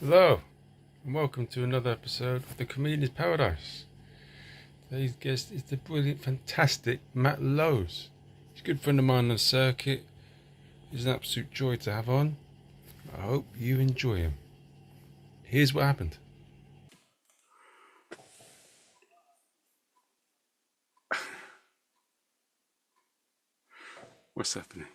Hello, and welcome to another episode of The Comedian's Paradise. Today's guest is the brilliant, fantastic Matt Lowes. He's a good friend of mine on the circuit. He's an absolute joy to have on. I hope you enjoy him. Here's what happened. What's happening?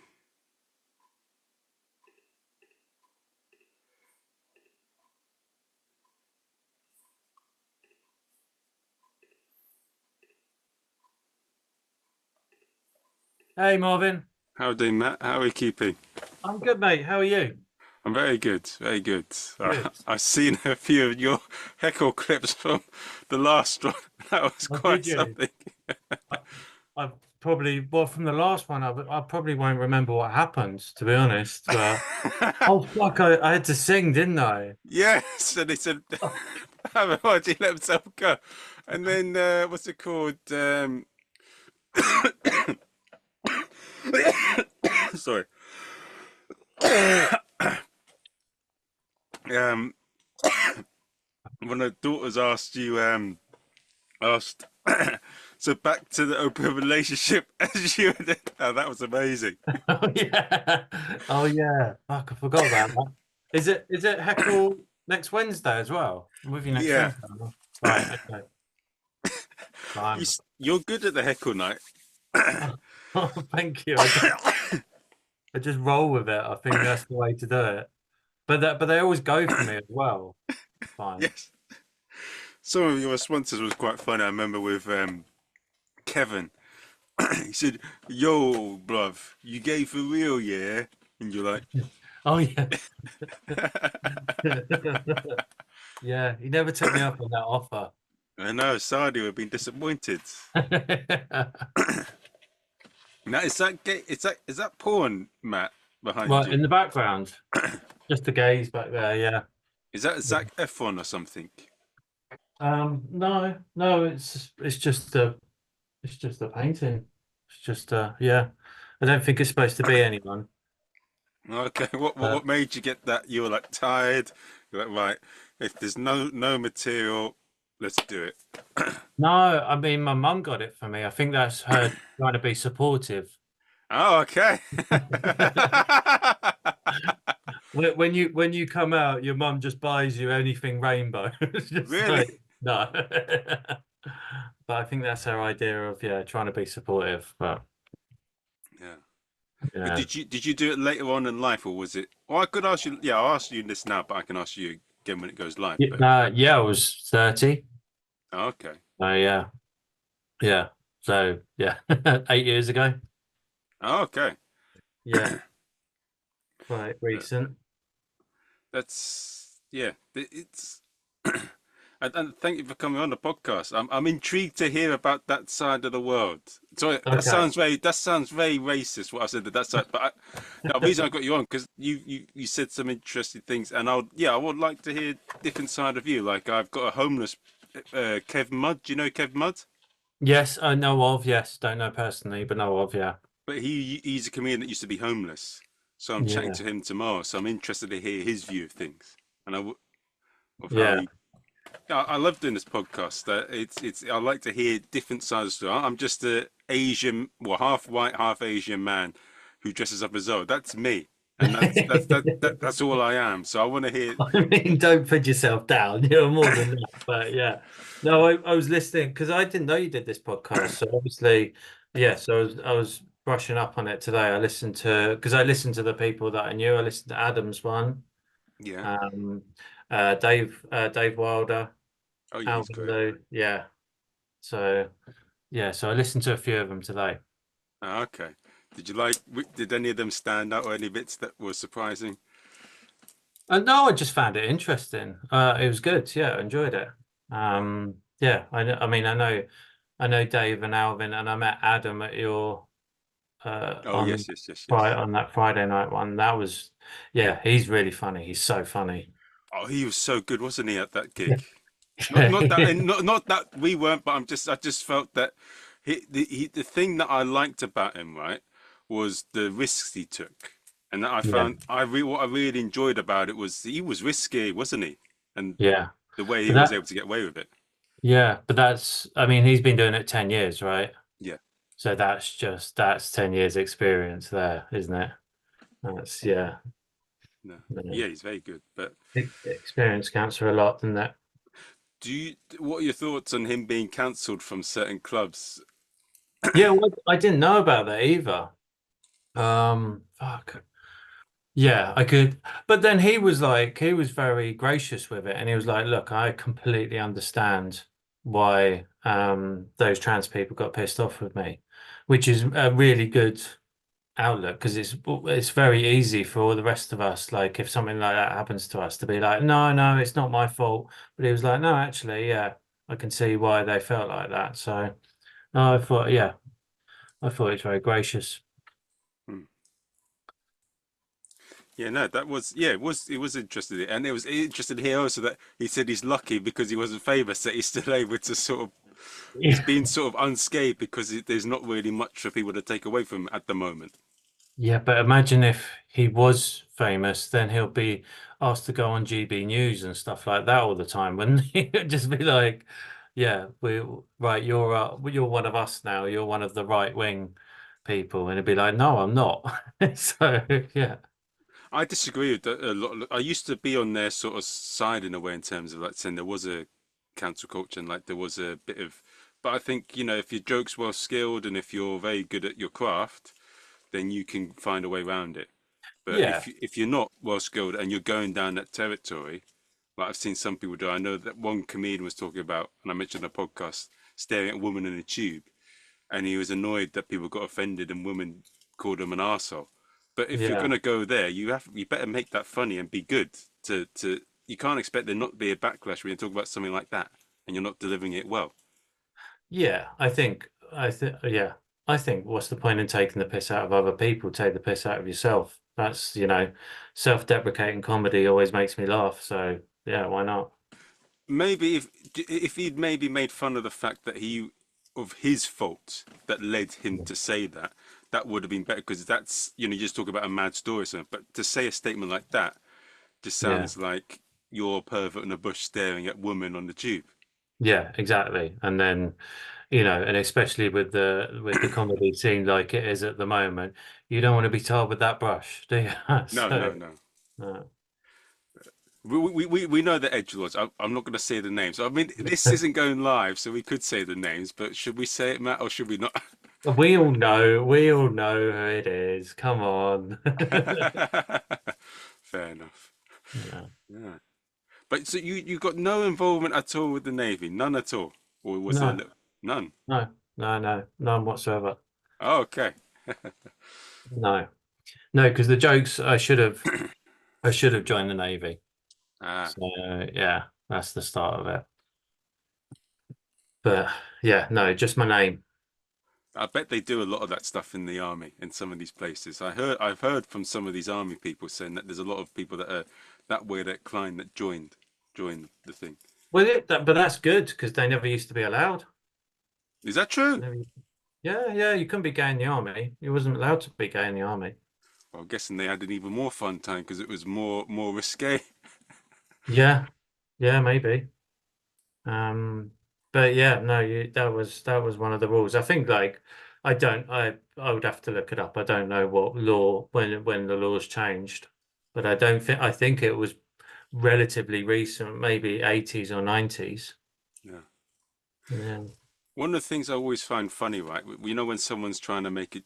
Hey Marvin, How are you doing, Matt? How are you keeping? I'm good, mate. How are you? I'm very good, very good. Good. I've seen a few of your heckle clips from the last one. That was Oh, quite did you? something. I, I probably, well, from the last one, I probably won't remember what happened, to be honest. But oh fuck, I had to sing, didn't I? Yes, and he said, "How about he let himself go?" And then what's it called? Sorry. Um, when the daughters asked you, asked, so back to the open relationship as you did. Oh, that was amazing. Oh yeah, oh yeah. Fuck, I forgot about that. Is it Heckle next Wednesday as well? I'm with you next Yeah, Wednesday. Right. Okay. you, Fine. you're good at the heckle night. Oh, thank you. I just roll with it. I think that's the way to do it. But they always go for me as well. Fine. Yes, some of your responses was quite funny. I remember with Kevin. He said, "Yo, bruv, you gay for real, yeah?" And you're like, Oh yeah. Yeah, he never took me up on that offer. "I know, Saudi would have been disappointed." Now, is that gay? Is that porn, Matt, behind Well, you? in the background, just the gays back there, yeah. Is that Yeah. Zac Efron or something? No, no, it's just a painting. It's just yeah. I don't think it's supposed to be anyone. Okay, what what But what made you get that? You were like tired. You're like, right, if there's no material, let's do it. no, I mean my mum got it for me. I think that's her trying to be supportive. Oh, okay. When you come out, your mum just buys you anything rainbow. It's just Really? like no. But I think that's her idea of yeah, trying to be supportive. But Yeah. But yeah, did you do it later on in life, or was it? Well, I could ask you. Yeah, I'll ask you this now, but I can ask you again when it goes live. But yeah, I was 30. oh, okay. So yeah, yeah. So yeah, 8 years ago. Oh, okay. Yeah, quite Uh, recent. That's yeah. It's and thank you for coming on the podcast. I'm intrigued to hear about that side of the world. So Okay. that sounds very racist what I said that side. But the reason I got you on because you said some interesting things, and I would like to hear different side of you. Like I've got a homeless Kev Mudd. Do you know Kev Mudd? Yes, I know of. Yes, don't know personally, but know of. Yeah, But he's a comedian that used to be homeless. So I'm chatting yeah, to him tomorrow. So I'm interested to hear his view of things and of how yeah. he. Yeah, I love doing this podcast. It's I like to hear different sides of the story. I'm just a Asian, well, half white, half Asian man who dresses up as though that's me, and that's all I am. So I want to hear. I mean, don't put yourself down. You're more than that. But yeah, no, I was listening because I didn't know you did this podcast. So obviously, yeah. So I was brushing up on it today. I listened to the people that I knew. I listened to Adam's one, Yeah. um, Dave Wilder, Oh yeah, he's Alvin great. Lee. Yeah. So yeah. So I listened to a few of them today. Ah, okay. Did you like? Did any of them stand out, or any bits that were surprising? No, I just found it interesting. It was good. Yeah, I enjoyed it. Yeah, I mean, I know Dave and Alvin, and I met Adam at your Oh on yes, yes, yes, Friday yes. on that Friday night one. That was, yeah, he's really funny. He's so funny. Oh, he was so good, wasn't he, at that gig? Not that, and not that we weren't, but I just felt that the thing that I liked about him, right, was the risks he took, And I Yeah. found what I really enjoyed about it was he was risky, wasn't he? And Yeah. the way he But was that, able to get away with it. yeah, but that's, I mean, he's been doing it 10 years, right? Yeah, So that's 10 years experience there, isn't it? That's, yeah. no, Yeah. yeah, he's very good. But Experience counts for a lot, doesn't it? what are your thoughts on him being cancelled from certain clubs? Yeah, well, I didn't know about that either. Fuck. Yeah, I could. But then he was very gracious with it. And he was like, look, I completely understand why those trans people got pissed off with me, which is a really good outlook because it's very easy for all the rest of us, like if something like that happens to us, to be like, no, no, it's not my fault. But he was like, no, actually, yeah, I can see why they felt like that. So no, I thought it was very gracious. Hmm. Yeah, no, that was it was interesting, and it was interesting here also that he said he's lucky because he wasn't famous that he's still able to sort of he's Yeah. been sort of unscathed because there's not really much for people to take away from him at the moment. Yeah, but imagine if he was famous, then he'll be asked to go on GB News and stuff like that all the time, wouldn't he? It'd just be like, yeah, we right, you're one of us now. You're one of the right wing people, and it'd be like, no, I'm not. So yeah, I disagree with that a lot. I used to be on their sort of side in a way in terms of like saying there was a cancel culture and like there was a bit of, but I think if your joke's well skilled and if you're very good at your craft, then you can find a way around it. But yeah, if you're not well skilled and you're going down that territory, like I've seen some people do. I know that one comedian was talking about, and I mentioned in a podcast, staring at a woman in a tube, and he was annoyed that people got offended and women called him an arsehole. But if you're yeah. gonna go there, you better make that funny and be good. To you can't expect there not to be a backlash when you talk about something like that and you're not delivering it well. Yeah, yeah, I think what's the point in taking the piss out of other people? Take the piss out of yourself. That's, self-deprecating comedy always makes me laugh. So yeah, why not? Maybe if he'd maybe made fun of the fact that he of his fault that led him to say that, that would have been better because that's you just talk about a mad story or something. But to say a statement like that just Yeah, sounds like you're a pervert in a bush staring at women on the tube. yeah, exactly. And then, and especially with the comedy scene like it is at the moment, you don't want to be tarred with that brush, do you? No, So, no, no. uh, We know the edgelords. I'm not going to say the names. I mean, this isn't going live, so we could say the names, but should we say it, Matt, or should we not? we all know who it is. Come on. Fair enough. Yeah. Yeah. But so you got no involvement at all with the Navy, none at all, or was there No, none? no, none whatsoever. Oh, okay. No, no, because the jokes I should have joined the Navy. Ah, So yeah, that's the start of it. But yeah, no, just my name. I bet they do a lot of that stuff in the army in some of these places. I've heard from some of these army people saying that there's a lot of people that are that way that climb that joined the thing. But that's good because they never used to be allowed. Is that true? Never- Yeah, yeah, you couldn't be gay in the army. You wasn't allowed to be gay in the army. Well, I'm guessing they had an even more fun time because it was more risque. Yeah, yeah, maybe. Um, but yeah, no, that was one of the rules. I think I would have to look it up. I don't know what law when the laws changed, but I think it was relatively recent, maybe 80s or 90s. Yeah. Yeah. One of the things I always find funny, right? When someone's trying to make it,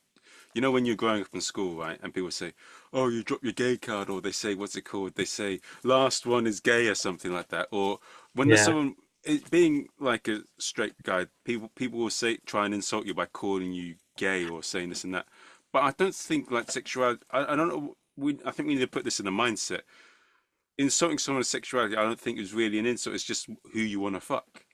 when you're growing up in school, right? And people say, "Oh, you dropped your gay card," or they say, "What's it called?" They say, "Last one is gay," or something like that. Or when there's Yeah. someone being like a straight guy, people will say try and insult you by calling you gay or saying this and that. But I don't think like sexuality. I don't know. I think we need to put this in a mindset. Insulting someone's sexuality, I don't think is really an insult. It's just who you want to fuck.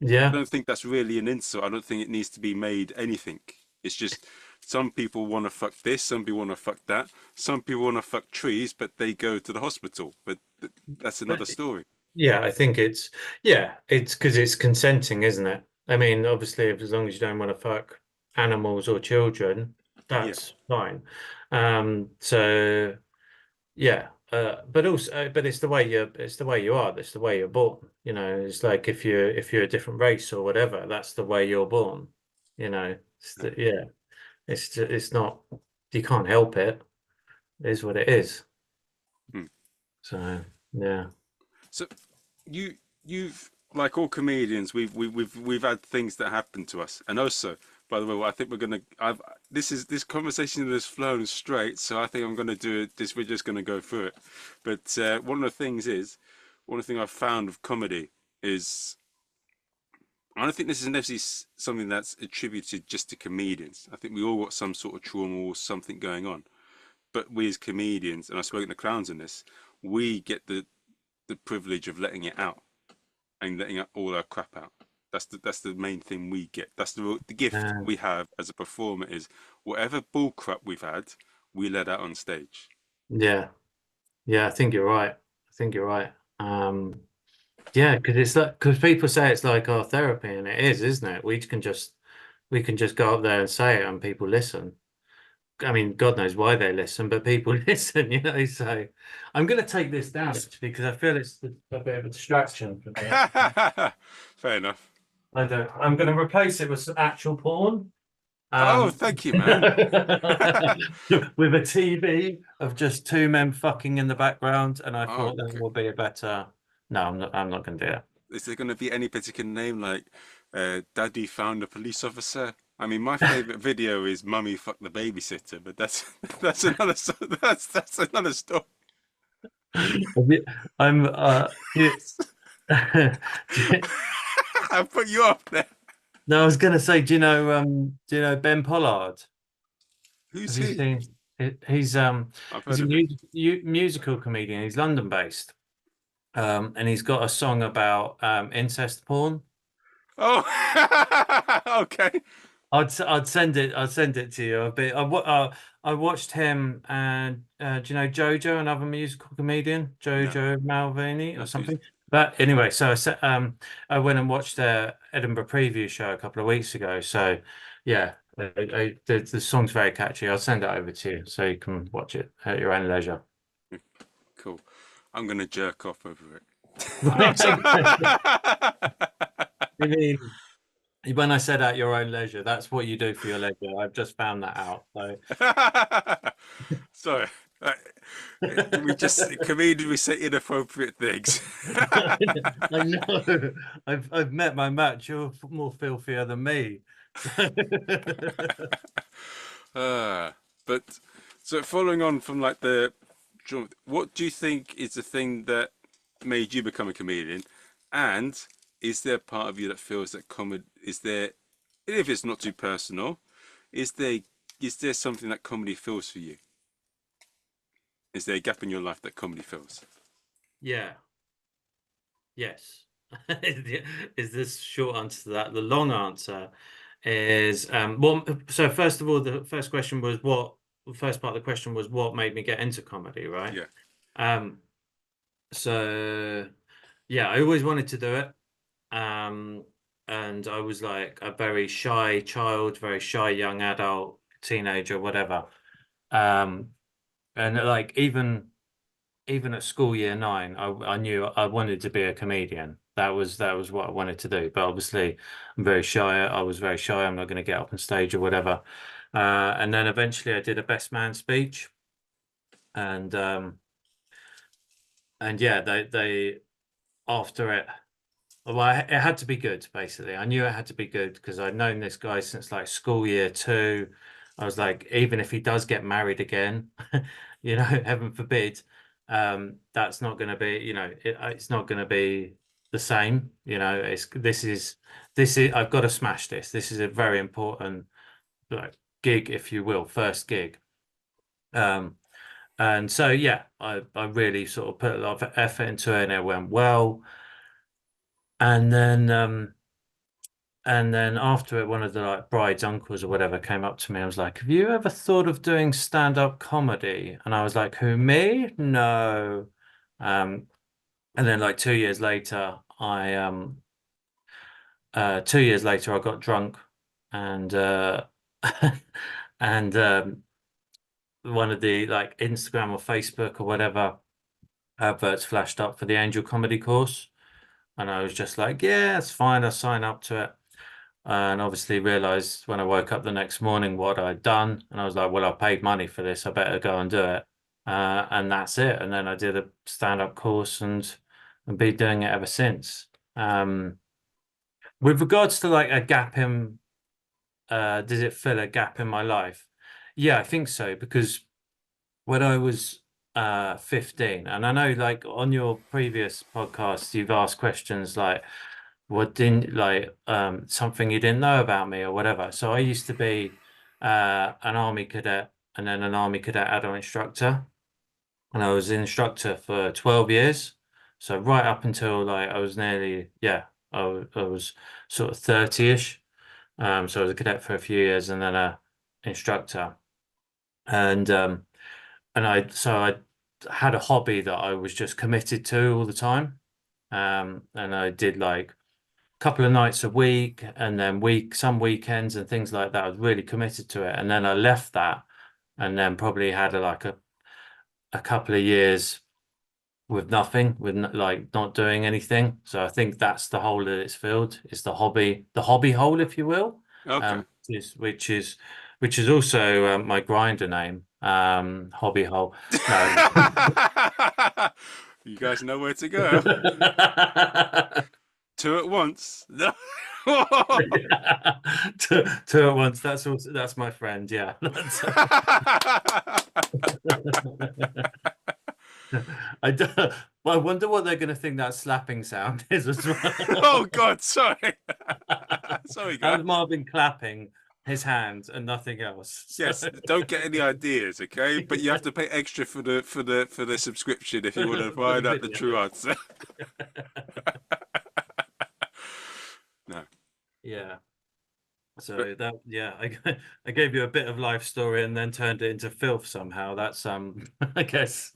I Yeah. don't think that's really an insult. I don't think it needs to be made anything. It's just some people want to fuck this, some people want to fuck that, some people want to fuck trees, but they go to the hospital. But that's another But story. yeah, I think it's because it's consenting, isn't it? I mean, obviously, if as long as you don't want to fuck animals or children, Yeah. that's fine. So yeah, but also, but it's the way you are. It's the way you're born. You know, it's like if you're a different race or whatever, that's the way you're born. You know, yeah, it's not. You can't help it. It is what it is. Hmm. So yeah, So you've like all comedians, we've had things that happen to us, and also, by the way, what I think we're gonna, this conversation has flown straight, so I think I'm gonna do it. This we're just gonna go through it. But one of the things I've found with comedy is I don't think this is necessarily something that's attributed just to comedians. I think we all got some sort of trauma or something going on. But we as comedians, and I've spoken to clowns on this, we get the privilege of letting it out and letting all our crap out. That's the main thing we get. That's the gift uh, we have as a performer is whatever bull crap we've had, we let out on stage. yeah, yeah. I think you're right. I think you're right. Yeah, because it's like because people say it's like our therapy, and it is, isn't it? We can just go up there and say it, and people listen. I mean, God knows why they listen, but people listen, you know. So I'm going to take this down actually because I feel it's a bit of a distraction for me. Fair enough. I don't. I'm going to replace it with some actual porn. Oh, Um, thank you, with man. a TV of just two men fucking in the background, and I Oh, thought that okay. will be a better. No, I'm not. I'm not going to do it. Is there going to be any particular name like Daddy found a police officer? I mean, my favorite video is Mummy fuck the babysitter, but that's that's another that's another story. I'm. I put you off there. No, I was going to say, do you know Ben Pollard? Have Who's you he? seen? He's I've he's heard a of him. musical comedian. He's London based, and he's got a song about incest porn. Oh, okay. I'd send it to you a bit. I watched him and do you know Jojo, another musical comedian, No, Jojo Malvini or that's who's. something. But anyway, so I went and watched their Edinburgh preview show a couple of weeks ago. So yeah, the song's very catchy. I'll send it over to you so you can watch it at your own leisure. Cool. I'm gonna jerk off over it. Right. I mean, when I said at your own leisure, that's what you do for your leisure. I've just found that out. So Sorry. Uh, we just comedians we say inappropriate things. I know. I've met my match. You're more filthier than me. So uh, but so following on from like the what do you think is the thing that made you become a comedian? And is there a part of you that feels that comedy is there if it's not too personal, is there something that comedy fills for you? Is there a gap in your life that comedy fills? yeah, yes. Is this short answer to that? The long answer is well, so first of all, the first question was what the first part of the question was what made me get into comedy, right? Yeah. Um, so yeah, I always wanted to do it. Um, and I was like a very shy child, very shy young adult, teenager, whatever. Um, and like even at school year nine, I knew I wanted to be a comedian. That was what I wanted to do. But obviously, I'm very shy. I was very shy. I'm not going to get up on stage or whatever. And then eventually, I did a best man speech, and yeah, they after it. Well, it had to be good, basically. I knew it had to be good because I'd known this guy since like school year two. I was like, even if he does get married again, heaven forbid, that's not going to be, it's not going to be the same. I've got to smash this. This is a very important like gig, if you will, first gig. Um, and so, yeah, I really sort of put a lot of effort into it and it went well. And then, after it, one of the like bride's uncles or whatever came up to me and was like, "Have you ever thought of doing stand-up comedy?" And I was like, "Who, me? No." And then like 2 years later, 2 years later I got drunk and and one of the like Instagram or Facebook or whatever adverts flashed up for the Angel Comedy course, and I was just like, yeah, it's fine, I'll sign up to it. And obviously realized when I woke up the next morning what I'd done, and I was like, well, I paid money for this, I better go and do it. And that's it. And then I did a stand-up course and been doing it ever since. With regards to like a gap in, does it fill a gap in my life? Yeah, I think so, because when I was 15, and I know like on your previous podcast, you've asked questions like, what didn't like something you didn't know about me or whatever. So I used to be an army cadet and then an army cadet adult instructor, and I was an instructor for 12 years. So right up until like I was nearly, yeah, I was sort of 30-ish. So I was a cadet for a few years and then a instructor. And I had a hobby that I was just committed to all the time. And I did like a couple of nights a week and then some weekends and things like that. I was really committed to it. And then I left that and then probably had a couple of years with nothing, like not doing anything. So I think that's the hole that it's filled. It's the hobby hole, if you will. Okay. Which is also my grinder name, hobby hole. No. You guys know where to go. Two at once. No. Two at once. That's my friend. Yeah. I do, well, I wonder what they're going to think that slapping sound is as well. Oh God, sorry. Sorry, That guys. was Marvin clapping his hands and nothing else. Yes, don't get any ideas, okay? But you have to pay extra for the subscription if you want to For the find out the video. true answer. No. Yeah. So that, yeah, I gave you a bit of life story and then turned it into filth somehow. That's I guess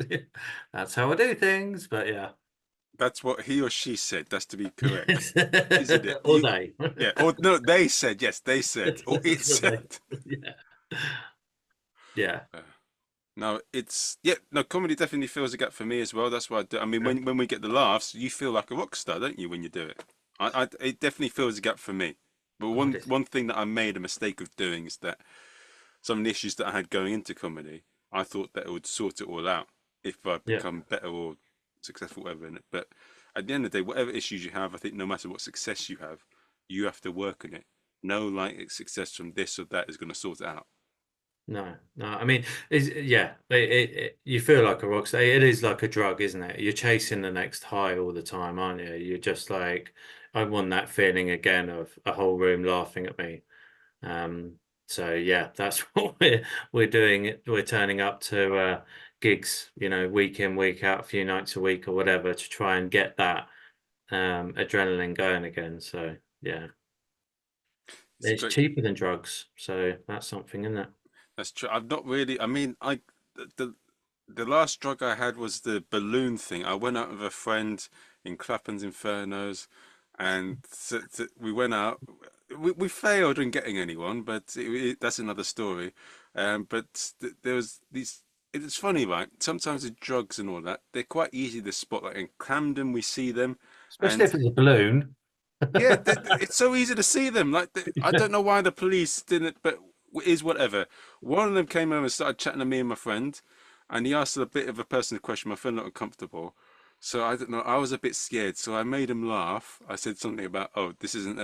that's how I do things, but yeah. That's what he or she said. That's to be correct, isn't it? Or they. Yeah. Or no, they said. Yes, they said. Or it That's what they, said. yeah. Yeah. No, it's yeah. No, comedy definitely fills a gap for me as well. That's why I do. I mean, when we get the laughs, you feel like a rock star, don't you, when you do it? It definitely fills a gap for me. But God, one thing that I made a mistake of doing is that some of the issues that I had going into comedy, I thought that it would sort it all out if I yeah. become better or successful, whatever in it. But at the end of the day, whatever issues you have, I think no matter what success you have to work on it. No, like success from this or that is going to sort it out. No, no. I mean, yeah. You feel like a rock star. It is like a drug, isn't it? You're chasing the next high all the time, aren't you? You're just like, I want that feeling again of a whole room laughing at me. Um, so yeah, that's what we're doing. We're turning up to gigs, week in, week out, a few nights a week or whatever, to try and get that adrenaline going again. So yeah, It's a it's great. cheaper than drugs, so that's something, isn't it? That's true. I've not really. I mean, the the last drug I had was the balloon thing. I went out with a friend in Clapham's Infernos, and we went out. We failed in getting anyone, but that's another story. But there was these. It's funny, right? Sometimes the drugs and all that, they're quite easy to spot. Like in Camden, we see them, Especially and if it's a balloon. yeah, it's so easy to see them. Like I don't know why the police didn't, but it is whatever. One of them came over and started chatting to me and my friend, and he asked a bit of a personal question. My friend looked uncomfortable, so I don't know. I was a bit scared, so I made him laugh. I said something about, "Oh, this isn't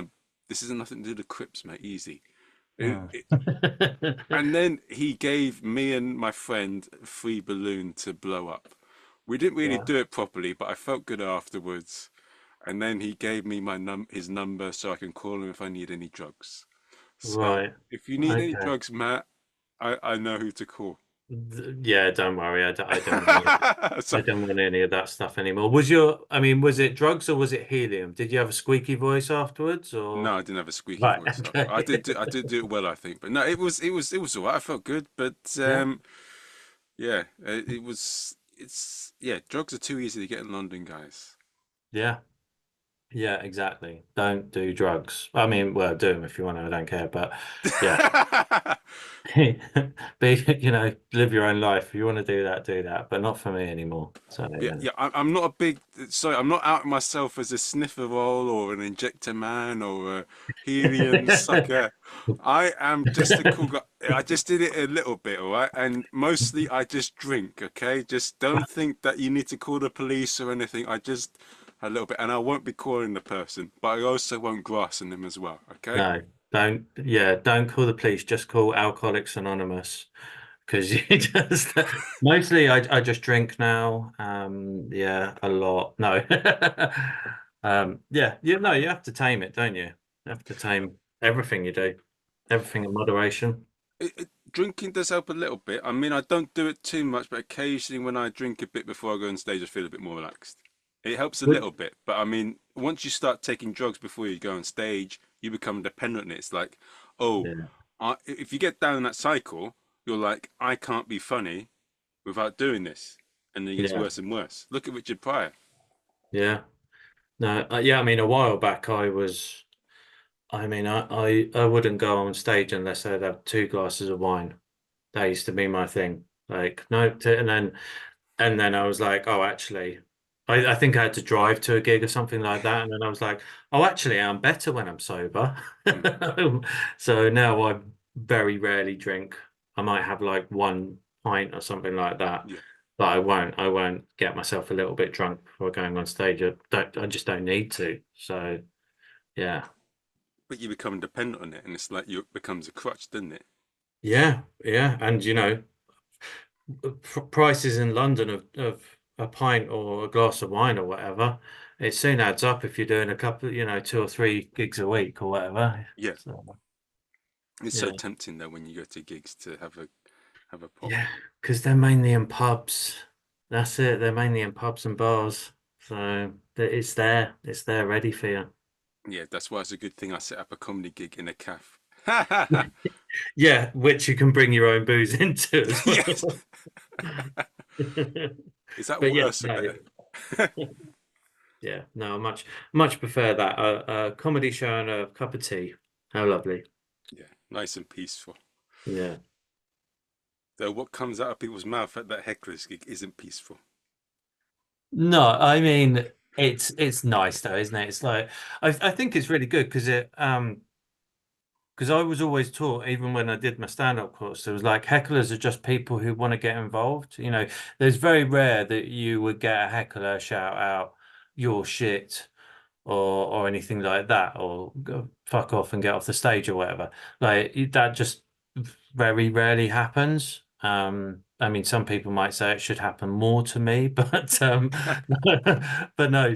nothing to do with the Crips, mate. Easy." Mm. And then he gave me and my friend a free balloon to blow up. We didn't really Yeah. do it properly, but I felt good afterwards. And then he gave me his number so I can call him if I need any drugs. So Right. if you need any Okay. drugs, Matt, I know who to call. Yeah, don't worry. I don't want any, So I don't want any of that stuff anymore. I mean, was it drugs or was it helium? Did you have a squeaky voice afterwards or? no, I didn't have a squeaky Right. voice. Okay. I did do it well, I think. But no, it was all right. I felt good, but Yeah. yeah, it was. It's yeah. Drugs are too easy to get in London, guys. Yeah. Yeah, exactly. Don't do drugs. I mean, well, do them if you want to. I don't care. But yeah, be, live your own life. If you want to do that. But not for me anymore. So Yeah, yeah. yeah. I'm not a big. Sorry, I'm not outing myself as a sniffer roll or an injector man or a helium sucker. I am just a cool guy. I just did it a little bit, all right? And mostly I just drink, okay? Just don't think that you need to call the police or anything. I just a little bit, and I won't be calling the person, but I also won't grass on them as well, okay? No, don't. Yeah, don't call the police. Just call Alcoholics Anonymous because you just mostly I just drink now. Yeah, a lot. No. Yeah, you have to tame it, don't you? You have to tame everything you do, everything in moderation. Drinking does help a little bit. I mean, I don't do it too much, but occasionally when I drink a bit before I go on stage, I feel a bit more relaxed. It helps a Would- little bit, but I mean, once you start taking drugs before you go on stage, you become dependent on it. It's like, oh, Yeah, if you get down in that cycle, you're like, I can't be funny without doing this, and then it gets yeah, worse and worse. Look at Richard Pryor. yeah. No, yeah. I mean, a while back I was. I mean, I wouldn't go on stage unless I'd have two glasses of wine. That used to be my thing. Like, no, and then I was like, oh, actually, I think I had to drive to a gig or something like that. And then I was like, oh, actually, I'm better when I'm sober. Mm, So now I very rarely drink. I might have like one pint or something like that, yeah, but I won't get myself a little bit drunk before going on stage. I just don't need to. So yeah, but you become dependent on it, and it's like you it becomes a crutch, doesn't it? yeah, yeah. And prices in London of a pint or a glass of wine or whatever, it soon adds up if you're doing a couple, 2 or 3 gigs a week or whatever. Yeah, So it's so yeah, tempting though when you go to gigs to have a pop. yeah, because they're mainly in pubs. That's it. They're mainly in pubs and bars. So it's there. It's there ready for you. Yeah, that's why it's a good thing I set up a comedy gig in a cafe. Yeah, which you can bring your own booze into as Yes. well. Is that But yeah, worse or no, better? yeah, no, much prefer that. A comedy show and a cup of tea. How lovely. Yeah, nice and peaceful. Yeah. Though what comes out of people's mouth at that heckler's gig isn't peaceful. No, I mean it's nice though, isn't it? It's like I think it's really good because I was always taught, even when I did my stand-up course, it was like hecklers are just people who want to get involved. There's very rare that you would get a heckler shout out your shit or anything like that, or go fuck off and get off the stage or whatever. That just very rarely happens. I mean, some people might say it should happen more to me, but but no.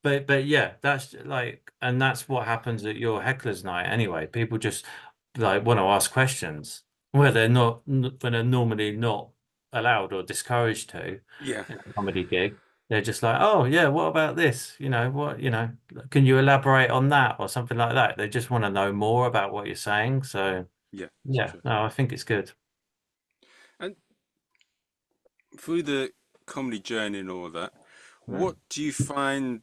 But yeah, that's like, and that's what happens at your heckler's night anyway. People just like want to ask questions where when they're normally not allowed or discouraged to Yeah, in a comedy gig. They're just like, oh yeah, what about this? Can you elaborate on that or something like that? They just want to know more about what you're saying. So yeah, it's yeah, true. no, I think it's good. And through the comedy journey and all that, Mm. what do you find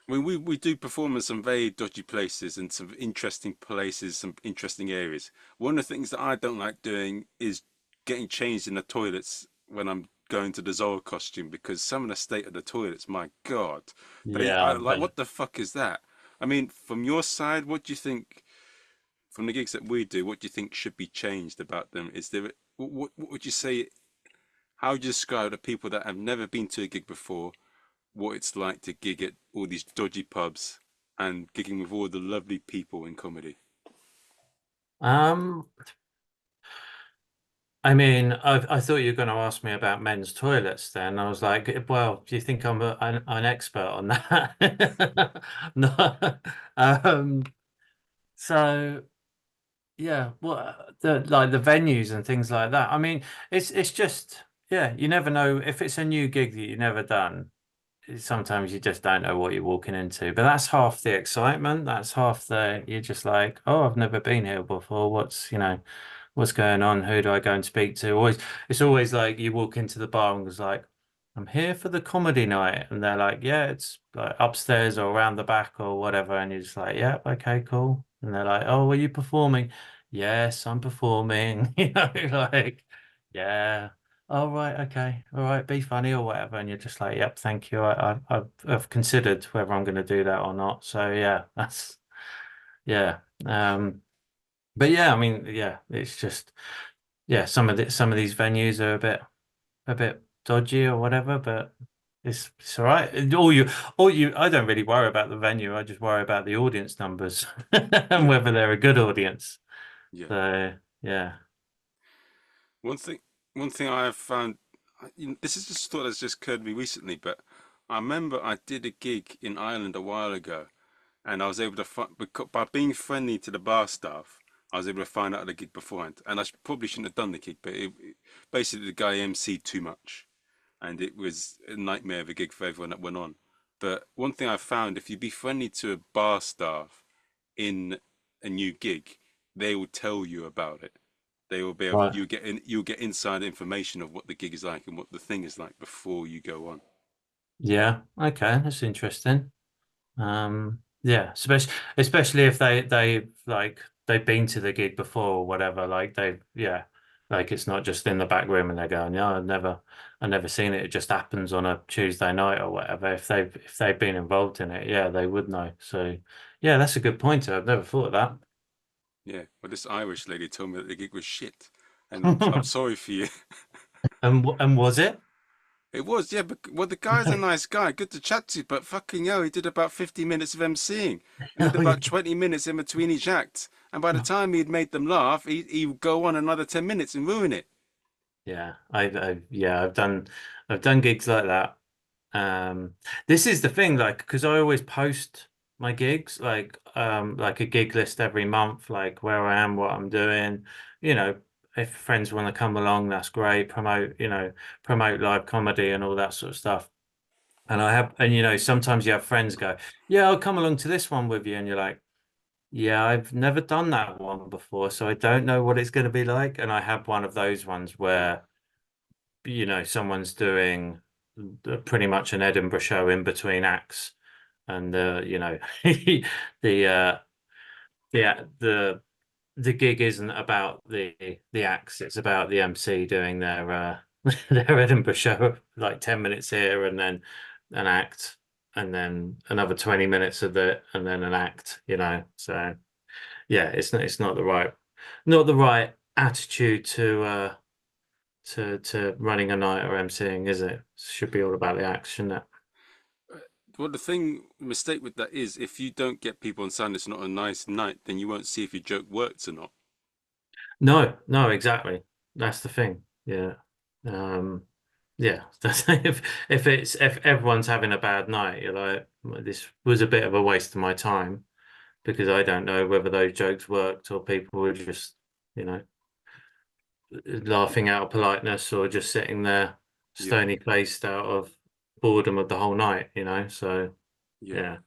I mean, we do perform in some very dodgy places and some interesting places, some interesting areas. One of the things that I don't like doing is getting changed in the toilets when I'm going to the Zorro costume because some of the state of the toilets, my God, Yeah, I I like, bet. what the fuck is that? I mean, from your side, what do you think, from the gigs that we do, what do you think should be changed about them? Is there, what would you say, how would you describe the people that have never been to a gig before? What it's like to gig at all these dodgy pubs and gigging with all the lovely people in comedy. Um, I mean, I thought you were going to ask me about men's toilets. Then I was like, well, do you think I'm an expert on that? No. Um, so. Yeah, well, the venues and things like that. I mean, it's just yeah, you never know if it's a new gig that you've never done. Sometimes you just don't know what you're walking into. But that's half the excitement. That's half the you're just like, oh, I've never been here before. What's going on? Who do I go and speak to? Always, it's always like you walk into the bar and it's like, I'm here for the comedy night. And they're like, yeah, it's like upstairs or around the back or whatever. And you're just like, yeah, okay, cool. And they're like, oh, are you performing? Yes, I'm performing. Like, yeah. Oh, right, okay. All right, be funny or whatever. And you're just like, yep, thank you. I've considered whether I'm going to do that or not. So yeah, yeah. But yeah, I mean, yeah, it's just, yeah, some of these venues are a bit dodgy or whatever, but it's all right. I don't really worry about the venue. I just worry about the audience numbers and Yeah, whether they're a good audience. yeah. So yeah, One thing, one thing I have found, this is just a thought that's just occurred to me recently, but I remember I did a gig in Ireland a while ago, and I was able to find, by being friendly to the bar staff, I was able to find out the gig beforehand. And probably shouldn't have done the gig, but basically the guy emceed too much, and it was a nightmare of a gig for everyone that went on. But one thing I found, if you be friendly to a bar staff in a new gig, they will tell you about it. They will be able, right. you'll get inside information of what the gig is like and what the thing is like before you go on. Yeah, okay, that's interesting. Yeah, especially if they like they've been to the gig before or whatever, like they yeah, like it's not just in the back room and they're going, yeah, I've never seen it. It just happens on a Tuesday night or whatever. If they've been involved in it, yeah, they would know. So yeah, that's a good point. I've never thought of Yeah, well, this Irish lady told me that the gig was shit, and I'm that. sorry for you. And was it? It was, yeah, but well, the guy's a nice guy, good to chat to, but fucking hell, he did about 50 minutes of emceeing and did Oh about yeah. 20 minutes in between each act. And by the time he'd made them laugh, he would go on another 10 minutes and ruin it. Yeah, I've done gigs like that. Um, this is the thing, like, because I always post my gigs, like a gig list every month, like where I am, what I'm doing. You know, if friends want to come along, that's great. Promote live comedy and all that sort of stuff. And sometimes you have friends go, yeah, I'll come along to this one with you, and you're like, yeah, I've never done that one before, so I don't know what it's going to be like. And I have one of those ones Yeah, where someone's doing pretty much an Edinburgh show in between acts, and the uh, the gig isn't about the acts; it's about the MC doing their their Edinburgh show, like 10 minutes here, and then an act, and then another 20 minutes of it, and then an act. So yeah, it's not the right attitude to running a night or emceeing, is it? Should be all about the action. That well, the mistake with that is if you don't get people on sound, it's not a nice night, then you won't see if your joke works or not. No, no, exactly. That's the thing. Yeah. Um, yeah. If everyone's having a bad night, you're like, "Well, this was a bit of a waste of my time because I don't know whether those jokes worked or people were just, you know, laughing out of politeness or just sitting there Yeah, stony faced out of boredom of the whole night. So yeah. yeah.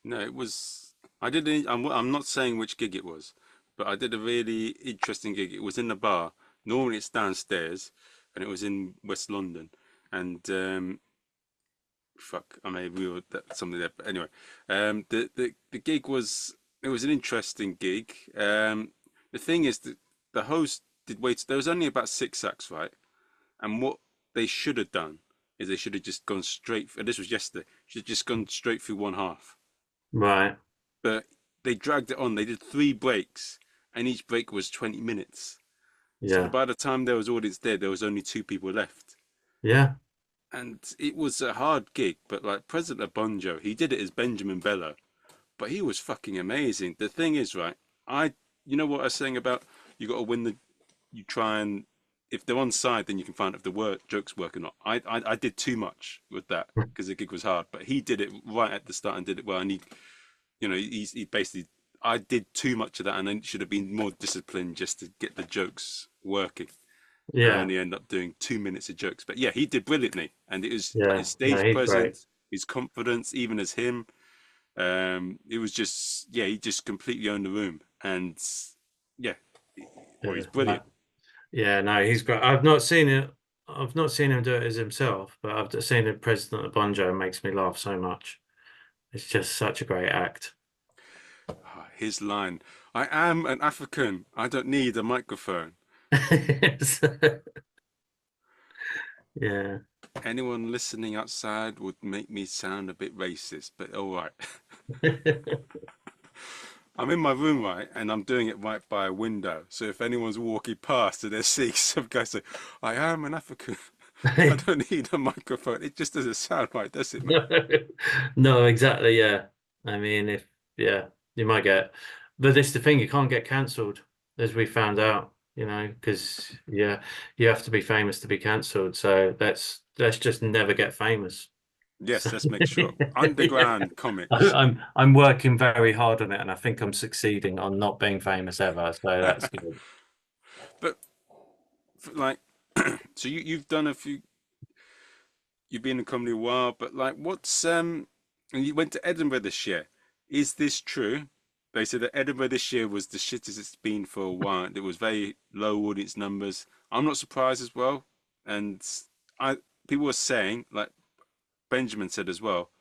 No, it was. I did. I'm not saying which gig it was, but I did a really interesting gig. It was in the bar. Normally it's downstairs, and it was in West London. And fuck, I may rule that something there. But anyway, the gig was. It was an interesting gig. The thing is that the host did wait. There was only about six acts, right? And what they should have done is they should have just gone straight. And this was yesterday. Should have just gone straight through one half, Right. but they dragged it on. They did three breaks, and each break was 20 minutes. So Yeah. by the time there was audience there was only two people left. Yeah. And it was a hard gig, but like President Bonjo, he did it as Benjamin Bello, but he was fucking amazing. The thing is, right, you know what I was saying about you got to win you try and, if they're on side, then you can find if the jokes work or not. I did too much with that because the gig was hard, but he did it right at the start and did it well. And he basically, I did too much of that, and then should have been more disciplined just to get the jokes working. And I Yeah. only end up doing 2 minutes of jokes. But yeah, he did brilliantly, and it was like Yeah. his No, stage he's great. presence, his confidence, even as him. It was just, yeah, he just completely owned the room, and yeah, well, Yeah. he's brilliant. Yeah, no, he's great. I've not seen it I've not seen him do it as himself, but I've seen the president of Bonjo makes me laugh so much. It's just such a great act. Ah, his line, I am an African. I don't need a microphone. Yeah. Anyone listening outside would make me sound a bit racist, but all right. I'm in my room, right, and I'm doing it right by a window. So if anyone's walking past and they see some guy say, I am an African. I don't need a microphone. It just doesn't sound right, does it, man? No, no, exactly. Yeah. I mean, yeah, you might get, but this is the thing, you can't get cancelled, as we found out, because, yeah, you have to be famous to be cancelled. So let's just never get famous. Yes, So, let's make sure. yeah, Underground comics. I'm working very hard on it, and I think I'm succeeding on not being famous ever. So that's good. But like, so you've done a few. You've been in comedy a while, but like, and you went to Edinburgh this year. Is this true? They said that Edinburgh this year was the shittest it's been for a while. It was very low audience numbers. I'm not surprised as well. And I people were saying, like Benjamin said as well.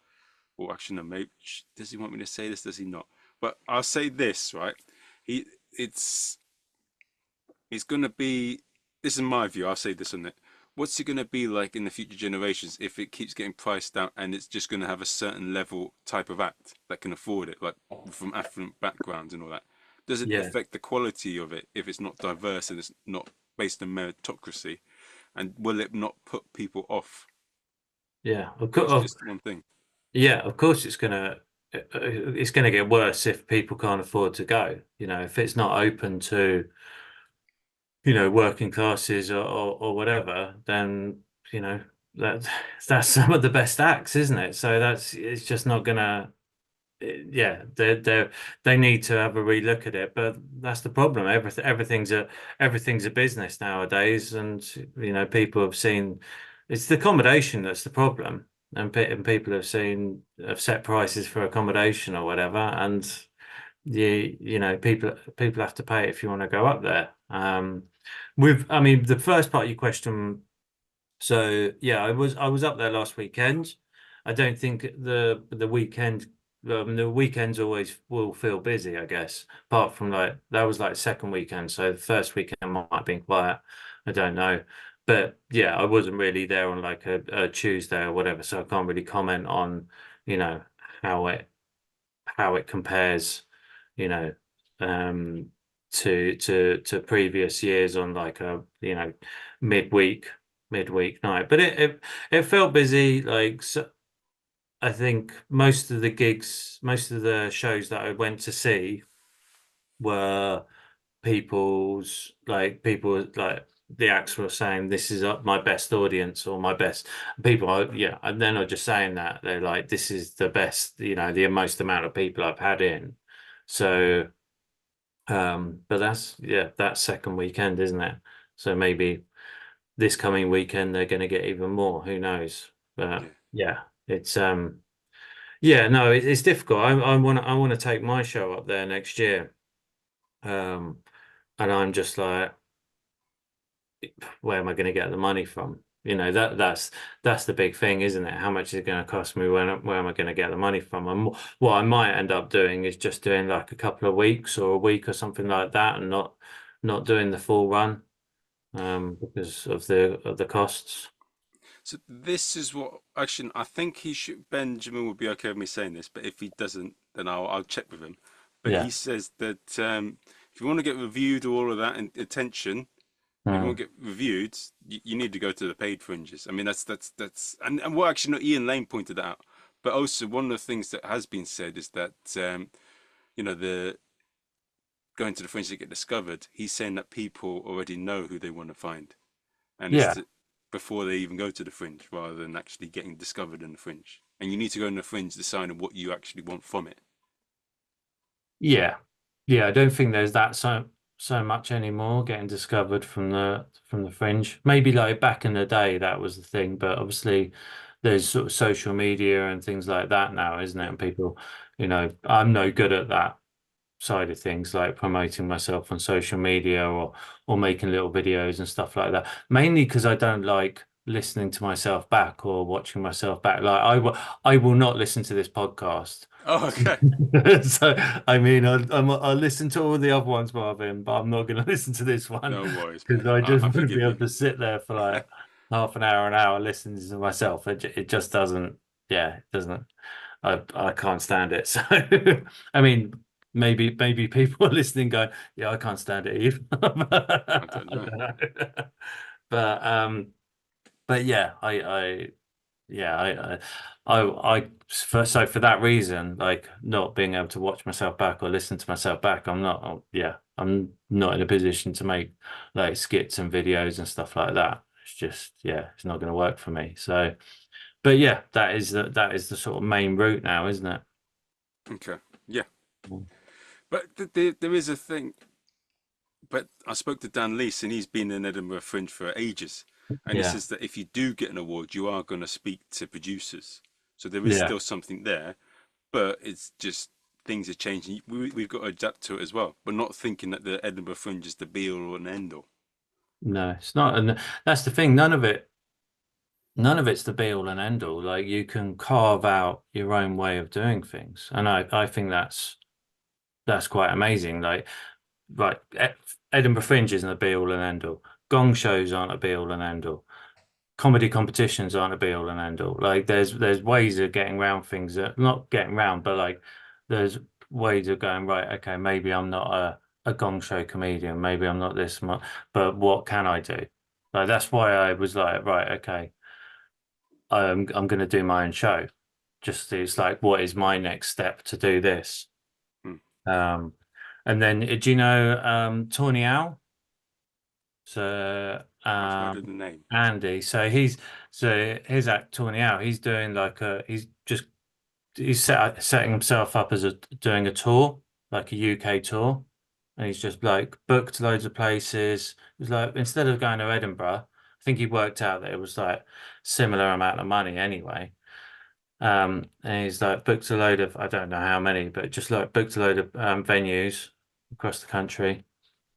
Well, actually, no, maybe does he want me to say this? Does he not? But I'll say this, right? He, it's it's gonna be. This is my view. I'll say this on it. What's it gonna be like in the future generations if it keeps getting priced out and it's just gonna have a certain level type of act that can afford it, like from affluent backgrounds and all that? Does it Yeah, affect the quality of it if it's not diverse and it's not based on meritocracy? And will it not put people off? yeah. It's just one thing. Yeah, of course it's gonna get worse if people can't afford to go. If it's not open to, working classes or whatever, then you know that that's some of the best acts, isn't it? So it's just not gonna. Yeah, they need to have a relook at it, but that's the problem. Everything's a business nowadays, and people have seen it's the accommodation that's the problem, and people have set prices for accommodation or whatever, and people have to pay if you want to go up there. I mean, the first part of your question, so yeah, I was up there last weekend. I don't think the weekends always will feel busy, I guess. Apart from like that was like second weekend, so the first weekend might have been quiet. I don't know. But yeah, I wasn't really there on like a Tuesday or whatever, so I can't really comment on, you know, how it compares, you know, um to previous years on like a, midweek midweek night. But it felt busy. Like, so I think most of the shows that I went to see were people like the acts were saying this is my best audience or my best people. Yeah, and they're not just saying that, they're like this is the best, the most amount of people I've had in. So but that's second weekend, isn't it? So maybe this coming weekend they're going to get even more, who knows. But Yeah. yeah, it's yeah, no, it's difficult. I want to take my show up there next year. um and I'm just like, where am I going to get the money from? That's the big thing, isn't it? How much is it going to cost me? Where am I going to get the money from? And what I might end up doing is just doing like a couple of weeks or a week or something like that, and not doing the full run, because of the costs. So this is what actually I think he should. Benjamin would be okay with me saying this, but if he doesn't, then I'll check with him. But he Yeah. says that if you want to get reviewed or all of that and attention, if you want Mm. to get reviewed, you need to go to the paid fringes. I mean, that's and well, actually, no, Ian Lane pointed that out. But also, one of the things that has been said is that the going to the fringe to get discovered. He's saying that people already know who they want to find, and Yeah. before they even go to the fringe, rather than actually getting discovered in the fringe. And you need to go in the fringe deciding what you actually want from it. Yeah. Yeah, I don't think there's that so much anymore getting discovered from the fringe. Maybe like back in the day that was the thing, but obviously there's sort of social media and things like that now, isn't it? Yeah, And people, I'm no good at that side of things, like promoting myself on social media or making little videos and stuff like that. Mainly because I don't like listening to myself back or watching myself back. Like I will not listen to this podcast. Oh, okay. So I mean, I'll listen to all the other ones, Marvin, but I'm not going to listen to this one No worries, because mate. I just I want to be forgive able you. to sit there for like half an hour listening to myself. It just doesn't. Yeah, it doesn't. I can't stand it. So I mean, maybe people are listening, going, "Yeah, I can't stand it either." I don't I know. don't know. But but yeah, yeah, so for that reason, like not being able to watch myself back or listen to myself back, yeah, I'm not in a position to make like skits and videos and stuff like that. It's just, yeah, it's not going to work for me. So, but yeah, that is the sort of main route now, isn't it? Okay. Yeah. Mm. But there is a thing. But I spoke to Dan Leese, and he's been in Edinburgh Fringe for ages. And he Yeah, says that if you do get an award, you are going to speak to producers. So there is yeah. still something there, but it's just things are changing. We've got to adapt to it as well. But not thinking that the Edinburgh Fringe is the be all and end all. No, it's not, and that's the thing. None of it's the be all and end all. Like you can carve out your own way of doing things, and I think that's quite amazing. Like Edinburgh Fringe isn't a be all and end all. Gong shows aren't a be all and end all. Comedy competitions aren't a be all and end all. Like there's ways of getting around things that not getting around, but like there's ways of going, right. Okay, maybe I'm not a gong show comedian. Maybe I'm not this much, but what can I do? Like that's why I was like, right, okay, I'm going to do my own show. Just it's like, what is my next step to do this? Hmm. Um, and then do you know Tawny Owl? So I've heard of the name. Andy. So his act Tawny Owl. He's doing like setting himself up as doing a tour, like a UK tour, and he's just like booked loads of places. It was like instead of going to Edinburgh, I think he worked out that it was like similar amount of money anyway. And he's like booked a load of, I don't know how many, but just like booked a load of venues across the country.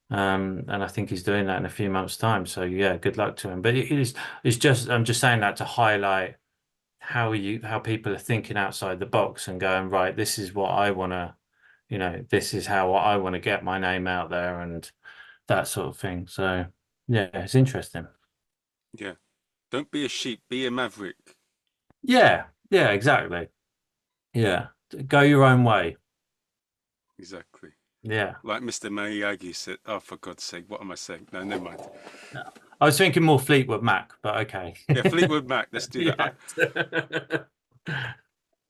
And I think he's doing that in a few months' time. So yeah, good luck to him. But it's just, I'm just saying that to highlight how people are thinking outside the box and going, right, this is what I want to, this is how I want to get my name out there and that sort of thing. So yeah, it's interesting. Yeah. Don't be a sheep, be a maverick. Yeah, yeah, exactly. Yeah. Go your own way. Exactly. Yeah. Like Mr. Miyagi said. Oh, for God's sake, what am I saying? No, never mind. Yeah. I was thinking more Fleetwood Mac, but okay. Yeah, Fleetwood Mac. Let's do that. Yeah.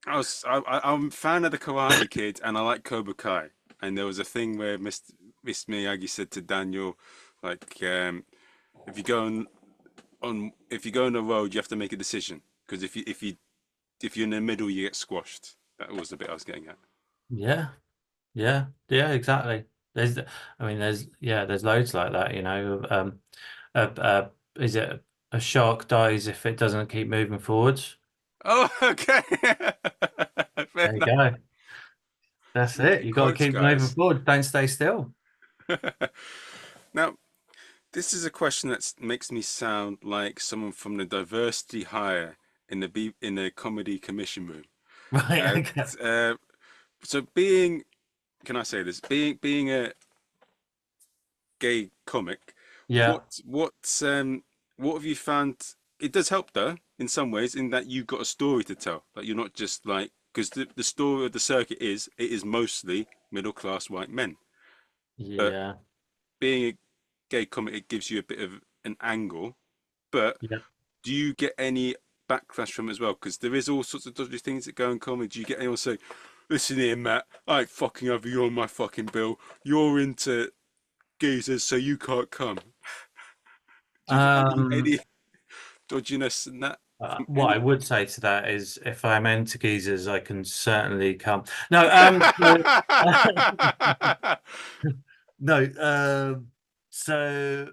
I'm a fan of the Karate Kid, and I like Cobra Kai. And there was a thing where Mr. Miyagi said to Daniel, like, if you go if you go on the road, you have to make a decision because if you're in the middle, you get squashed. That was the bit I was getting at. Yeah. Yeah. Yeah, exactly. I mean, there's loads like that, uh, uh, is it a shark dies if it doesn't keep moving forwards? Oh, okay. Fair There you enough. go. That's it. Making You got to quotes, keep moving guys. forward. Don't stay still. Now, this is a question that makes me sound like someone from the diversity hire in the comedy commission room. Right. Uh, Okay. uh, so being, can I say this? Being a gay comic, Yeah. what have you found? It does help though, in some ways, in that you've got a story to tell. Like you're not just like because the story of the circuit is it is mostly middle class white men. But Yeah. being a gay comic, it gives you a bit of an angle. But Yeah. do you get any backlash from it as well? Because there is all sorts of dodgy things that go in comedy. Do you get anyone say, "Listen here, Matt, I ain't fucking over you on my fucking bill. You're into geezers, so you can't come." Do you get Um, any dodginess in that from what I any? would say to that is if I'm into geezers, I can certainly come. No, no, so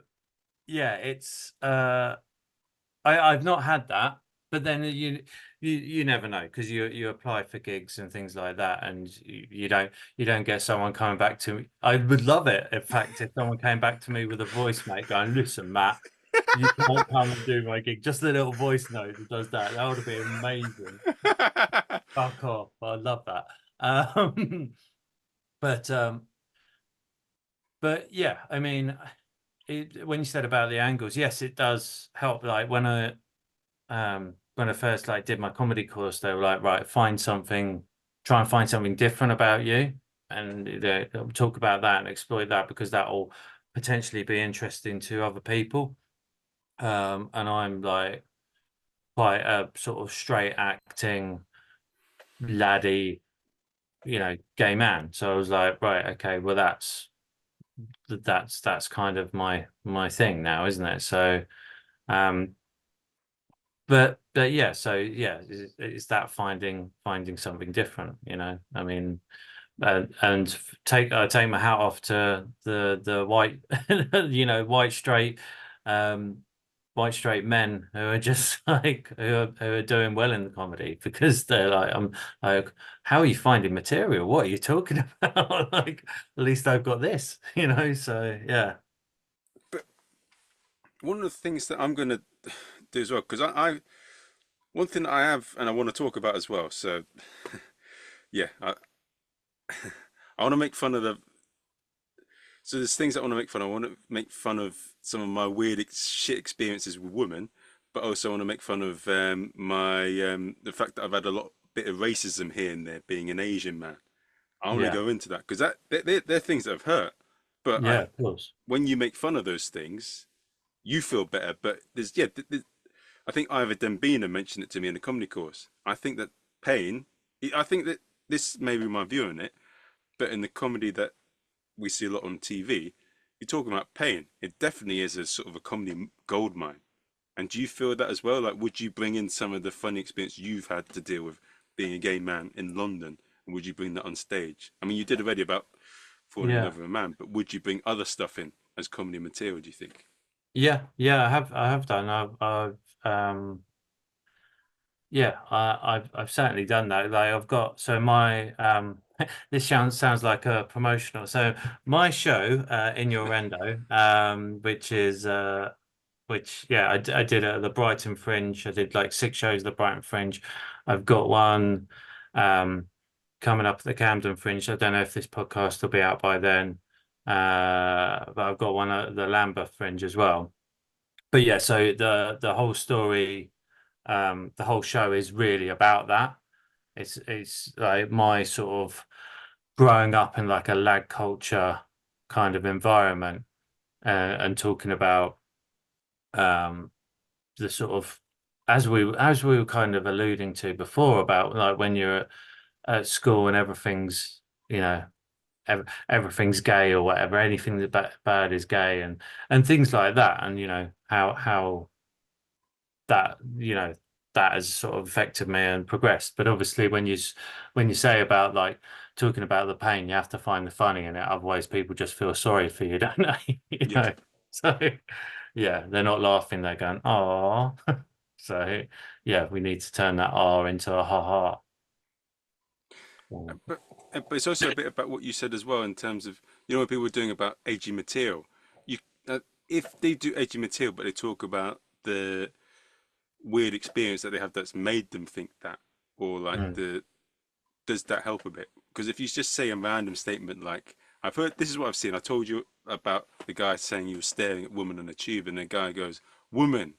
yeah, it's I've not had that, but then you never know because you apply for gigs and things like that, and you don't get someone coming back to me. I would love it, in fact, if someone came back to me with a voice mate going, "Listen, Matt. You can't come and do my gig. Just a little voice note that does that. That would be amazing. Fuck off. I love that. Um, but um, but yeah, I mean, when you said about the angles, yes, it does help. Like when I first like did my comedy course, they were like, right, try and find something different about you, and talk about that and exploit that because that will potentially be interesting to other people. And I'm like quite a sort of straight acting laddie, gay man. So I was like, right, okay, well that's kind of my thing now, isn't it? So um but yeah, so yeah, it's that finding something different, I mean, and take my hat off to the white white um straight men who are just like who are doing well in the comedy because they're like, I'm like, how are you finding material? What are you talking about? Like, at least I've got this, so yeah. But one of the things that I'm going to do as well, because I one thing I have and I want to talk about as well. So yeah, I want to make fun of the. So there's things I want to make fun of. I want to make fun of some of my weird shit experiences with women, but also I want to make fun of my the fact that I've had a bit of racism here and there, being an Asian man. I want to Yeah, go into that because they're things that have hurt. But yeah, of course. when you make fun of those things, you feel better. But I think Ivor Dembina mentioned it to me in the comedy course. I think that pain. I think that this may be my view on it, but in the comedy that we see a lot on TV, you're talking about pain. It definitely is a sort of a comedy gold mine. And do you feel that as well? Like, would you bring in some of the funny experience you've had to deal with being a gay man in London? And would you bring that on stage? I mean, you did already about falling in Yeah. love with a man, but would you bring other stuff in as comedy material, do you think? Yeah, I have done. Yeah, I've certainly done that. Like I've got so my this sounds like a promotional. So my show, Innuendo, which yeah, I did at the Brighton Fringe. I did like 6 shows at the Brighton Fringe. I've got one um coming up at the Camden Fringe. I don't know if this podcast will be out by then. But I've got one at the Lambeth Fringe as well. But yeah, so the whole story, the whole show is really about that. It's like my sort of growing up in like a lag culture kind of environment, and talking about um the sort of, as we were kind of alluding to before, about like when you're at school and everything's, you know everything's gay or whatever, anything that bad is gay, and things like that, and how that that has sort of affected me and progressed. But obviously when you say about like talking about the pain, you have to find the funny in it, otherwise people just feel sorry for you, don't they? Yeah. So yeah, they're not laughing, they're going, oh. So yeah, we need to turn that R into a ha ha. But but it's also a bit about what you said as well in terms of when people are doing about aging material. You if they do aging material, but they talk about the weird experience that they have that's made them think that, or like Mm, the does that help a bit? Because if you just say a random statement like I've heard, this is what I've seen. I told you about the guy saying he was staring at a woman on a tube, and the guy goes, "Woman,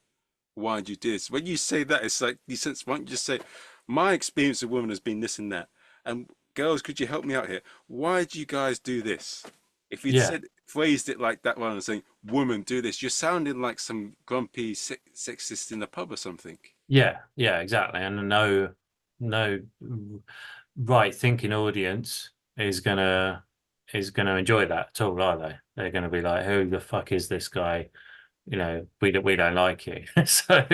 why'd you do this?" When you say that, it's like you sense. Why don't you just say, "My experience of women has been this and that," and girls, could you help me out here? Why do you guys do this? If you'd yeah, said phrased it like that rather than saying, "Woman, do this," you're sounding like some grumpy sexist in the pub or something. yeah, exactly. And no right thinking audience is gonna enjoy that at all, are they? They're gonna be like, who the fuck is this guy? We don't like you. So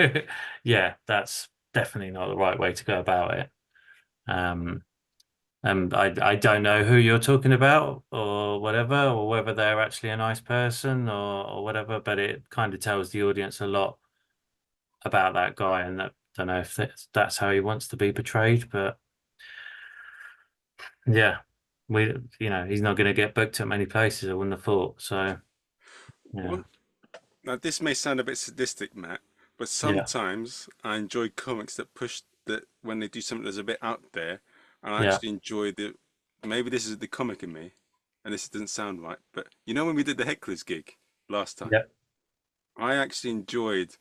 yeah, that's definitely not the right way to go about it. Um, and I don't know who you're talking about or whatever, or whether they're actually a nice person or whatever, but it kind of tells the audience a lot about that guy, and that don't know if that's how he wants to be portrayed, but yeah, he's not going to get booked at many places, I wouldn't have thought. So yeah. One Now, this may sound a bit sadistic, Matt, but Yeah, sometimes I enjoy comics that push that when they do something that's a bit out there, and I yeah, actually enjoy the. Maybe this is the comic in me, and this doesn't sound right, but you know when we did the Hecklers gig last time, yeah, I actually enjoyed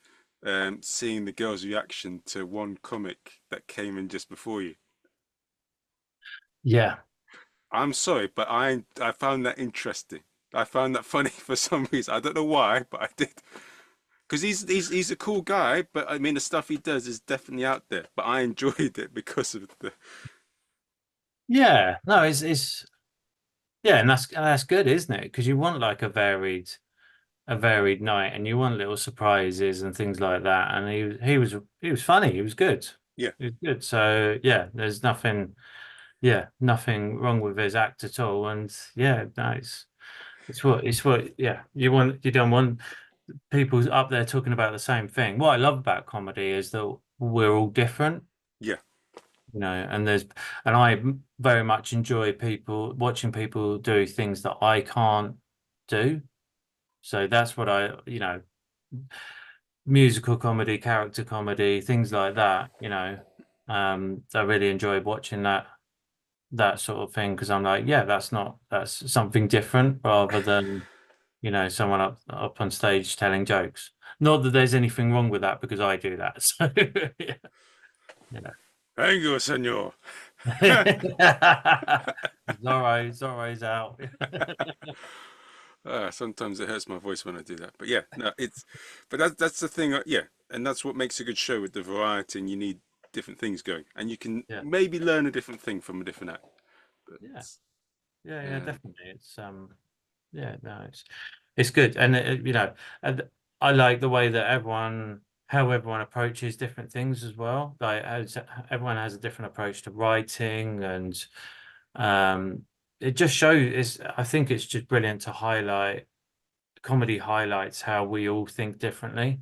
seeing the girls' reaction to one comic that came in just before you. yeah, I'm sorry, but I found that interesting. I found that funny for some reason. I don't know why, but I did. Because he's a cool guy, but I mean the stuff he does is definitely out there. But I enjoyed it because of the yeah. No, it's yeah, and that's good, isn't it? Because you want like a varied night, and you want little surprises and things like that. And he was funny. He was good. yeah. He was good. So yeah, there's nothing wrong with his act at all. And yeah, no, it's what yeah you don't want people up there talking about the same thing. What I love about comedy is that we're all different, Yeah. and I very much enjoy people watching people do things that I can't do. So that's what musical comedy, character comedy, things like that, I really enjoy watching that sort of thing because I'm like, yeah, that's something different rather than, someone up on stage telling jokes. Not that there's anything wrong with that because I do that. So yeah, you know. Thank you, senor. Zorro's out. Sometimes it hurts my voice when I do that. But yeah, no, but that's the thing. Yeah, and that's what makes a good show with the variety, and you need different things going, and you can Yeah, maybe learn a different thing from a different act. But yeah, yeah, um, definitely. Yeah, no, it's good, and and I like the way that how everyone approaches different things as well. Like everyone has a different approach to writing, and um, it just shows. I think it's just brilliant to highlight comedy highlights how we all think differently,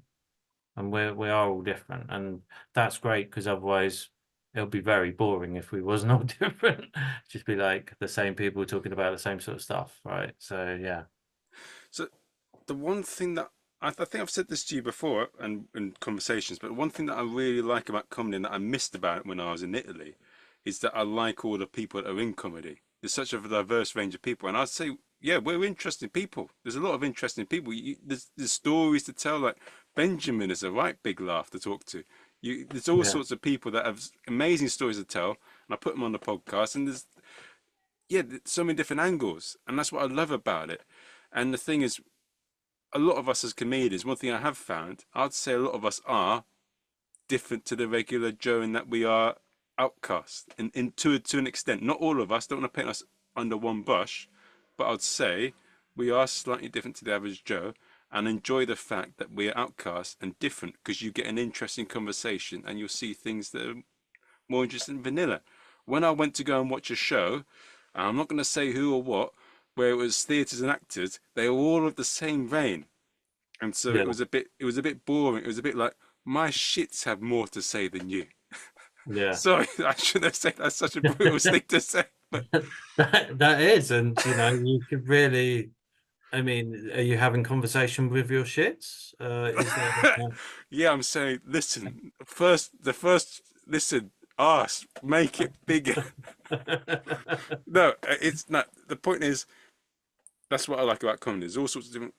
and we are all different, and that's great because otherwise it'll be very boring if we wasn't all different. Just be like the same people talking about the same sort of stuff, right? So yeah, so the one thing that I think I've said this to you before and in conversations, but one thing that I really like about comedy and that I missed about it when I was in Italy is that I like all the people that are in comedy. There's such a diverse range of people, and I'd say, yeah, we're interesting people. There's a lot of interesting people. There's stories to tell. Like Benjamin is a right big laugh to talk to. There's all yeah, sorts of people that have amazing stories to tell, and I put them on the podcast, and there's yeah, so many different angles, and that's what I love about it. And the thing is, a lot of us as comedians, one thing I have found, I'd say a lot of us are different to the regular Joe in that we are outcast to an extent. Not all of us, don't want to paint us under one brush, but I'd say we are slightly different to the average Joe and enjoy the fact that we're outcast and different because you get an interesting conversation and you'll see things that are more interesting than vanilla. When I went to go and watch a show, and I'm not going to say who or what, where it was theatres and actors, they were all of the same vein, and so yeah, it was a bit boring. It was a bit like my shits have more to say than you. yeah. Sorry, I shouldn't have said that's such a brutal thing to say, but That is, and you could really. I mean, are you having conversation with your shits? Is there? yeah, I'm saying, listen, the first, listen, ask, make it bigger. No, it's not. The point is, that's what I like about comedy. There's all sorts of different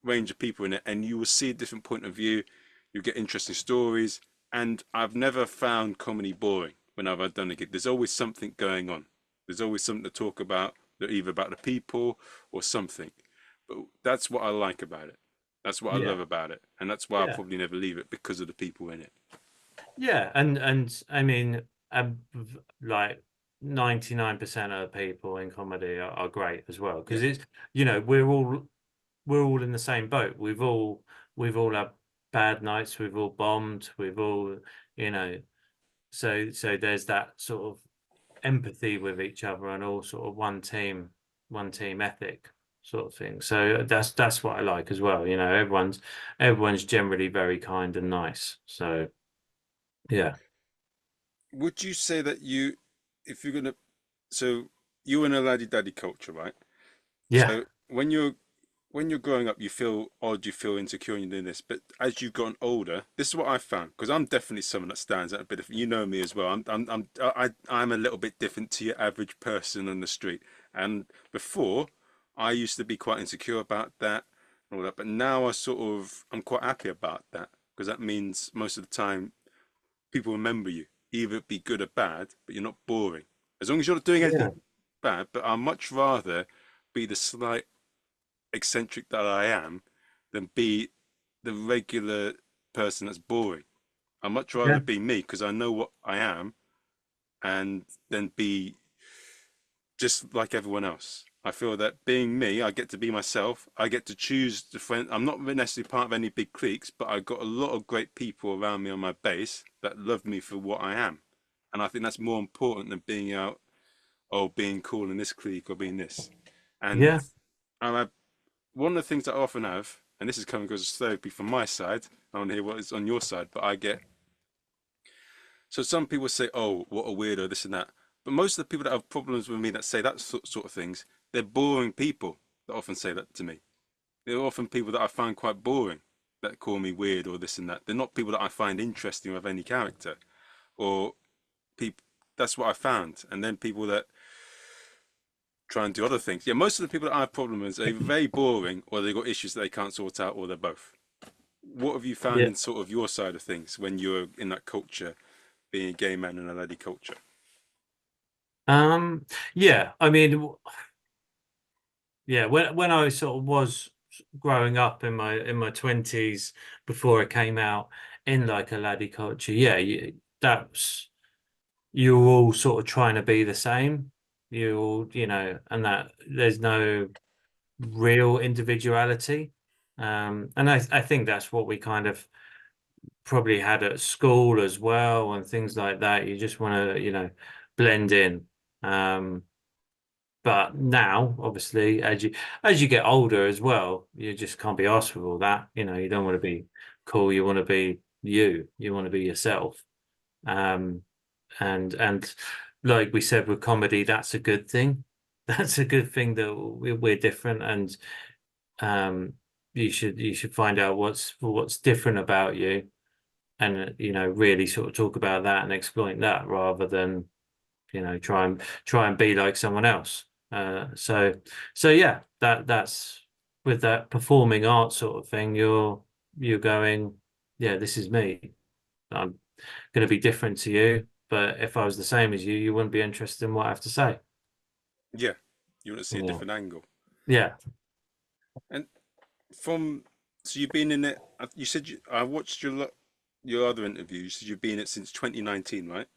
range of people in it, and you will see a different point of view. You get interesting stories, and I've never found comedy boring when I've done a gig. There's always something going on. There's always something to talk about, either about the people or something. But that's what I like about it. That's what I Yeah, love about it, and that's why I'll yeah, probably never leave it because of the people in it. yeah, and I mean, like 99% of the people in comedy are great as well Yeah. because it's we're all in the same boat. We've all had bad nights. We've all bombed. We've all you know. So there's that sort of empathy with each other and all sort of one team ethic sort of thing. So that's what I like as well. Everyone's generally very kind and nice. So yeah, Would you say that if you're gonna, so you're in a laddie daddy culture, right? yeah, So when you're when you're growing up, you feel odd, you feel insecure, and you're doing this. But as you've gotten older, this is what I found because I'm definitely someone that stands out a bit. You know me as well. I'm a little bit different to your average person on the street. And before, I used to be quite insecure about that and all that. But now I'm quite happy about that because that means most of the time people remember you, either it be good or bad, but you're not boring. As long as you're not doing Yeah. anything bad. But I'd much rather be the slight eccentric that I am than be the regular person that's boring. I'd much rather Yeah. be me because I know what I am and then be just like everyone else. I feel that being me, I get to be myself. I get to choose the friend. I'm not necessarily part of any big cliques, but I've got a lot of great people around me on my base that love me for what I am. And I think that's more important than being out, oh, being cool in this clique or being this. And Yeah. I one of the things that I often have, and this is coming because of therapy from my side, I want to hear what is on your side, but I get, so some people say, oh, what a weirdo, this and that. But most of the people that have problems with me that say that sort of things, they're boring people that often say that to me. They're often people that I find quite boring that call me weird or this and that. They're not people that I find interesting or have any character or people. That's what I found. And then people that try and do other things. Yeah, most of the people that I have problems with are either very boring or they've got issues that they can't sort out or they're both. What have you found Yeah. in sort of your side of things when you're in that culture, being a gay man in a lady culture? Yeah, I mean, yeah, when I sort of was growing up in my 20s before it came out in like a laddie culture, yeah, that's you're all sort of trying to be the same. You all, and that there's no real individuality. And I think that's what we kind of probably had at school as well and things like that. You just want to, blend in. Um, but now, obviously, as you get older as well, you just can't be asked for all that. You don't want to be cool. You want to be you. You want to be yourself. Um, and like we said with comedy, that's a good thing. That's a good thing that we're different, and um, you should find out what's different about you, and really sort of talk about that and exploit that rather than try and be like someone else. So yeah, that's with that performing art sort of thing. You're going, yeah, this is me. I'm going to be different to you, but if I was the same as you, you wouldn't be interested in what I have to say. Yeah, you want to see a Yeah, different angle. yeah, And from so you've been in it. You said I watched your other interviews. You said you've been in it since 2019, right?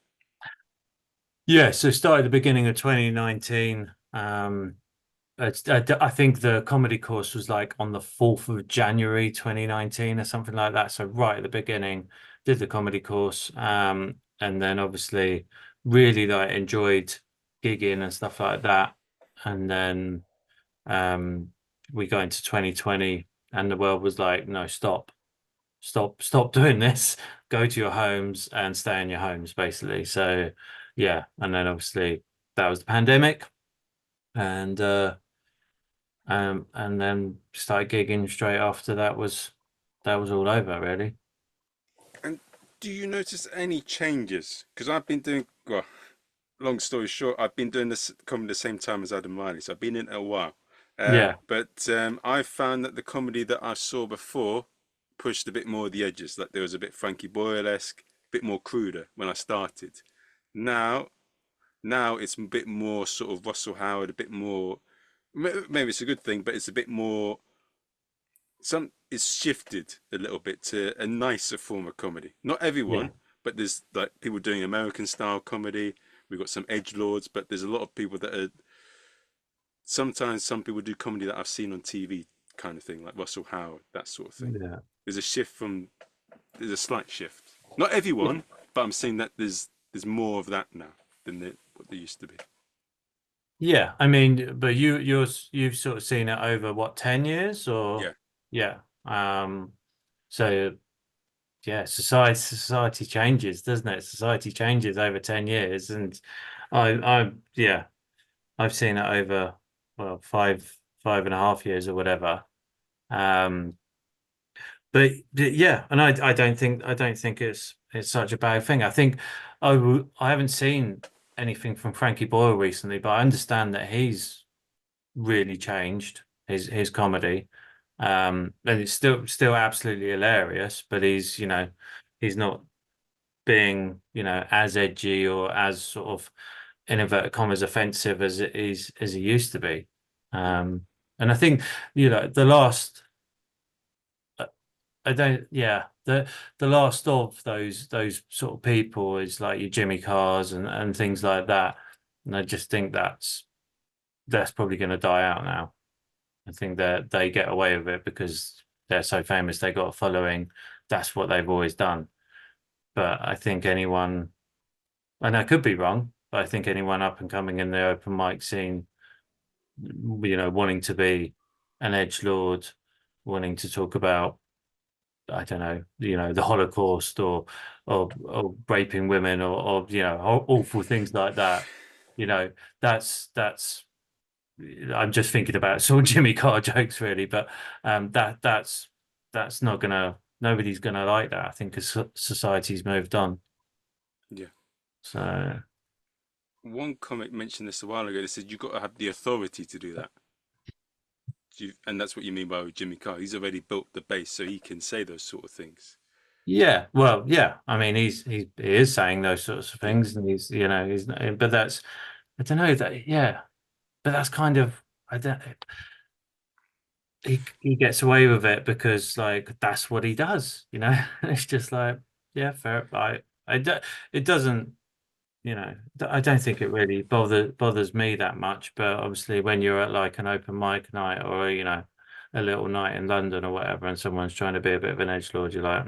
yeah. So started the beginning of 2019. I think the comedy course was like on the 4th of January 2019 or something like that. So right at the beginning, did the comedy course. And then obviously really like enjoyed gigging and stuff like that. And then um we got into 2020 and the world was like, no, stop doing this. Go to your homes and stay in your homes, basically. So yeah, and then obviously that was the pandemic. And then started gigging straight after that was all over really. And do you notice any changes? Because I've been doing, well, long story short, I've been doing this comedy the same time as Adam Riley, so I've been in it a while. Yeah, But I found that the comedy that I saw before pushed a bit more of the edges. Like there was a bit Frankie Boyle-esque, a bit more cruder when I started. Now, now it's a bit more sort of Russell Howard, a bit more. Maybe it's a good thing, but it's a bit more. It's shifted a little bit to a nicer form of comedy. Not yeah, everyone, but there's like people doing American style comedy. We've got some edge lords, but there's a lot of people that are. Sometimes some people do comedy that I've seen on TV, kind of thing, like Russell Howard, that sort of thing. yeah, There's a shift from. There's a slight shift. Not everyone, but I'm saying that there's more of that now than what there used to be. yeah. I mean, but you've sort of seen it over what, 10 years or Yeah. yeah. So yeah, society changes, doesn't it? Society changes over 10 years, and yeah, I've seen it over well 5.5 years or whatever. Um, but yeah, and I don't think it's such a bad thing. I think I haven't seen anything from Frankie Boyle recently, but I understand that he's really changed his comedy. And it's still absolutely hilarious, but he's not being, as edgy or as sort of in inverted commas offensive as it is as he used to be. Yeah. And I think, the last I don't yeah, the last of those sort of people is like your Jimmy Carrs and things like that. And I just think that's probably going to die out now. I think that they get away with it because they're so famous, they got a following. That's what they've always done. But I think anyone, and I could be wrong, but I think anyone up and coming in the open mic scene, wanting to be an edgelord, wanting to talk about, I don't know, the Holocaust or raping women or awful things like that. You know, that's I'm just thinking about sort of Jimmy Carr jokes really, but that's not gonna nobody's gonna like that. I think because society's moved on. Yeah. So One comic mentioned this a while ago. They said you got to have the authority to do that. And that's what you mean by Jimmy Carr. He's already built the base, so he can say those sort of things. yeah, well, yeah. I mean, he is saying those sorts of Yeah. things, and he's but that's I don't know that yeah, but that's kind of I don't he gets away with it because like that's what he does, It's just like yeah, fair. I do, it doesn't, I don't think it really bothers me that much. But obviously, when you're at like an open mic night or a little night in London or whatever, and someone's trying to be a bit of an edgelord, you're like,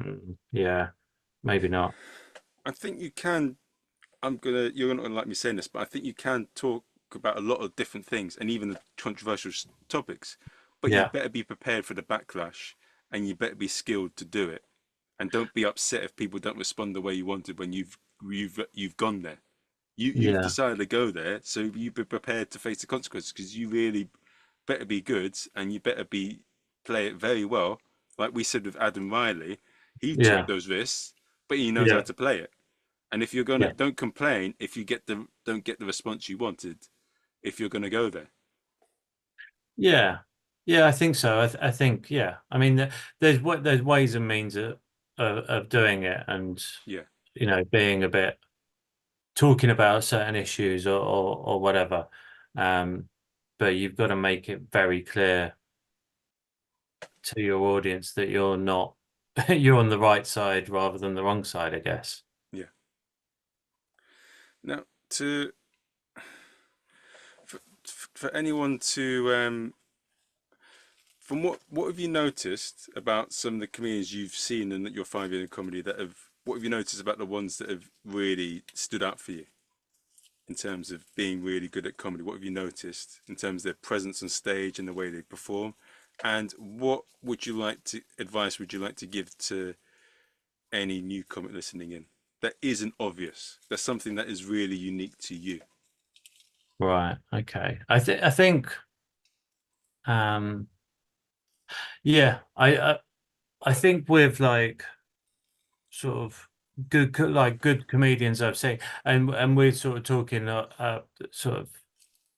yeah, maybe not. I think you can. You're not gonna like me saying this, but I think you can talk about a lot of different things and even the controversial topics. But you Yeah, better be prepared for the backlash, and you better be skilled to do it. And don't be upset if people don't respond the way you wanted when you've gone there. You've yeah, decided to go there, so you be prepared to face the consequences because you really better be good and you better be play it very well. Like we said with Adam Riley, he took yeah, those risks, but he knows how yeah, to play it. And if you're gonna yeah, don't complain if you don't get the response you wanted, if you're gonna go there. yeah, yeah. I think so. I think yeah. I mean, there's ways and means of doing it, and Yeah, being a bit talking about certain issues or whatever. Um, but you've got to make it very clear to your audience that you're not you're on the right side rather than the wrong side, I guess. yeah. Now to for, for anyone to from what have you noticed about some of the comedians you've seen and that you're finding in comedy that have what have you noticed about the ones that have really stood out for you in terms of being really good at comedy? What have you noticed in terms of their presence on stage and the way they perform? And what would you like to advice would you like to give to any new comic listening in that isn't obvious? That's something that is really unique to you. Right. Okay. I think um yeah, I think with like sort of good comedians I've seen, and we're sort of talking sort of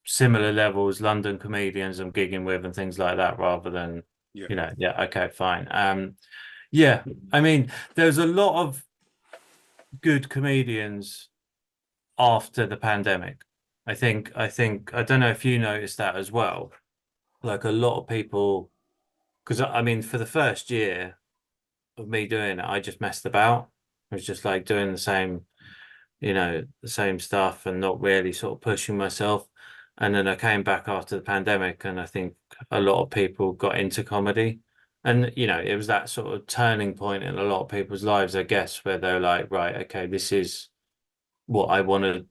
similar levels, London comedians I'm gigging with and things like that, rather than, Yeah, yeah, okay, fine. Yeah, I mean, there's a lot of good comedians after the pandemic. I don't know if you noticed that as well. Like a lot of people, because I mean, for the first year of me doing it, I just messed about. I was just like doing the same stuff and not really sort of pushing myself. And then I came back after the pandemic, and I think a lot of people got into comedy. And, it was that sort of turning point in a lot of people's lives, I guess, where they're like, right, okay, this is what I wanted,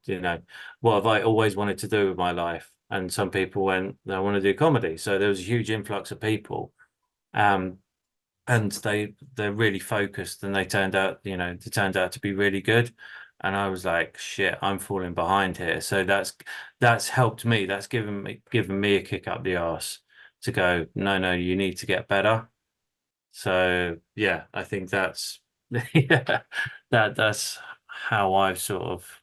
what have I always wanted to do with my life? And some people went, I want to do comedy. So there was a huge influx of people. Um, and they're really focused, and they turned out to be really good. And I was like, shit, I'm falling behind here. So that's helped me. That's given me a kick up the arse. to go, no, you need to get better. So yeah, I think that's yeah, that's how I've sort of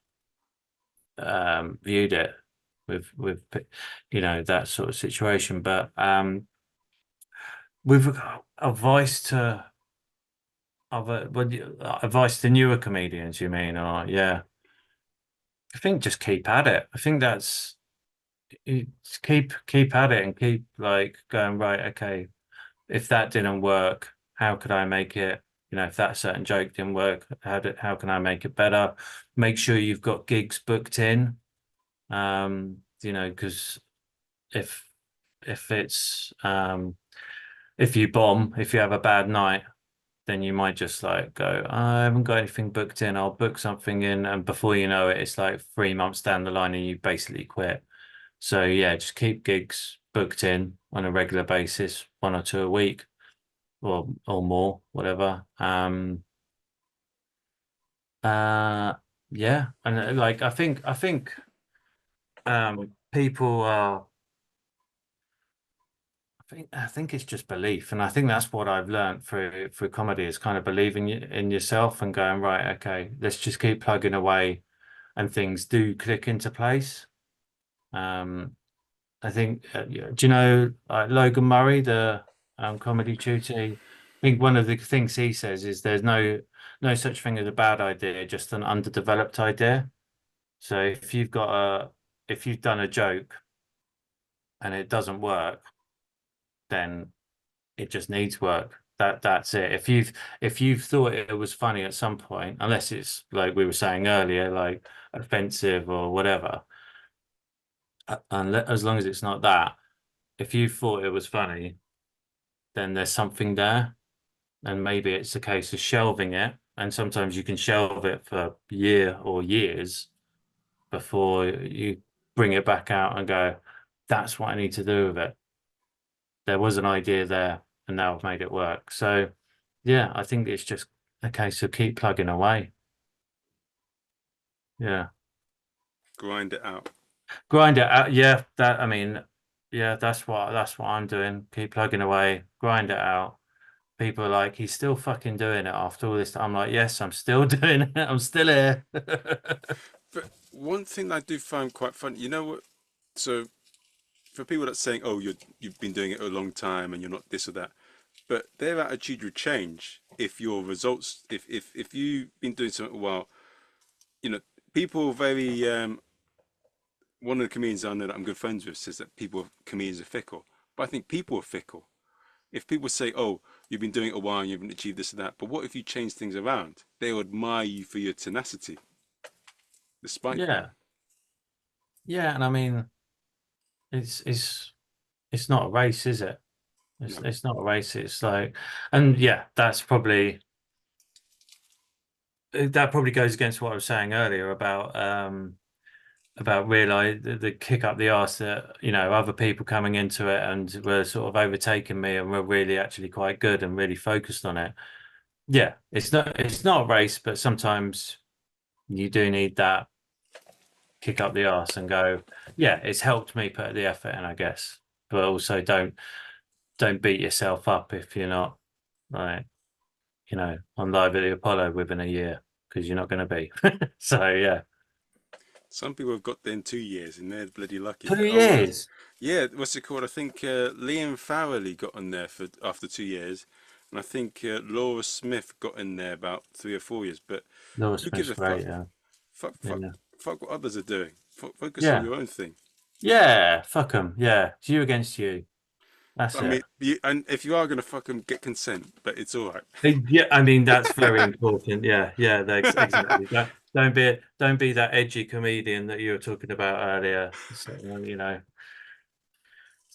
viewed it with that sort of situation. But with advice to advice to newer comedians, you mean? Or yeah, I think just keep at it. I think that's keep at it and keep like going, right, okay, if that didn't work, how could I make it? If that certain joke didn't work, how can I make it better? Make sure you've got gigs booked in. Because if it's if you bomb, if you have a bad night, then you might just like go, I haven't got anything booked in. I'll book something in, and before you know it, it's like 3 months down the line, and you basically quit. So yeah, just keep gigs booked in on a regular basis, one or two a week, or more, whatever. Uh, yeah, and like I think people are. I think it's just belief, and I think that's what I've learned through comedy is kind of believing in yourself and going, right, okay, let's just keep plugging away, and things do click into place. Um, I think, do you know Logan Murray, the comedy tutor? I think one of the things he says is there's no such thing as a bad idea, just an underdeveloped idea. So if you've done a joke and it doesn't work, then it just needs work. That's it. If you've thought it was funny at some point, unless it's like we were saying earlier, like offensive or whatever, and as long as it's not that, if you thought it was funny, then there's something there, and maybe it's a case of shelving it. And sometimes you can shelve it for a year or years before you bring it back out and go, that's what I need to do with it. There was an idea there, and now I've made it work. So, yeah, I think it's just a case of keep plugging away. Yeah, Grind it out. grind it out. Yeah, I mean, yeah, that's what I'm doing. Keep plugging away, grind it out. People are like, he's still fucking doing it after all this time. I'm like, yes, I'm still doing it. I'm still here. But one thing I do find quite funny, you know what? So for people that saying, "Oh, you've been doing it a long time and you're not this or that," but their attitude would change if your results, if you've been doing something a while. You know, people are very. One of the comedians I know that I'm good friends with says that comedians are fickle, but I think people are fickle. If people say, "Oh, you've been doing it a while and you haven't achieved this or that," but what if you change things around? They'll admire you for your tenacity, despite that. Yeah, yeah, and I mean, it's it's it's not a race, is it? It's No. it's not a race. It's like, and yeah, that probably goes against what I was saying earlier about realize the kick up the arse that other people coming into it and were sort of overtaking me and were really actually quite good and really focused on it. Yeah, it's not a race, but sometimes you do need that kick up the arse and go, yeah, it's helped me put the effort in, I guess. But also don't beat yourself up if you're not like, on live at the Apollo within a year because you're not going to be. So yeah. Some people have got there in 2 years and they're bloody lucky. two Oh, years. yeah, what's it called? I think Liam Farrelly got on there for after 2 years, and I think Laura Smith got in there about 3 or 4 years. But Law who gives Smith's a great, fuck? yeah. Fuck, fuck, Yeah. fuck what others are doing. Focus on Yeah. your own thing. Yeah. Fuck them. Yeah. It's you against you. That's I it. mean, and if you are gonna fuck them, get consent. But it's all right. Yeah, I mean that's very important. Yeah, yeah, exactly. Don't be that edgy comedian that you were talking about earlier. So,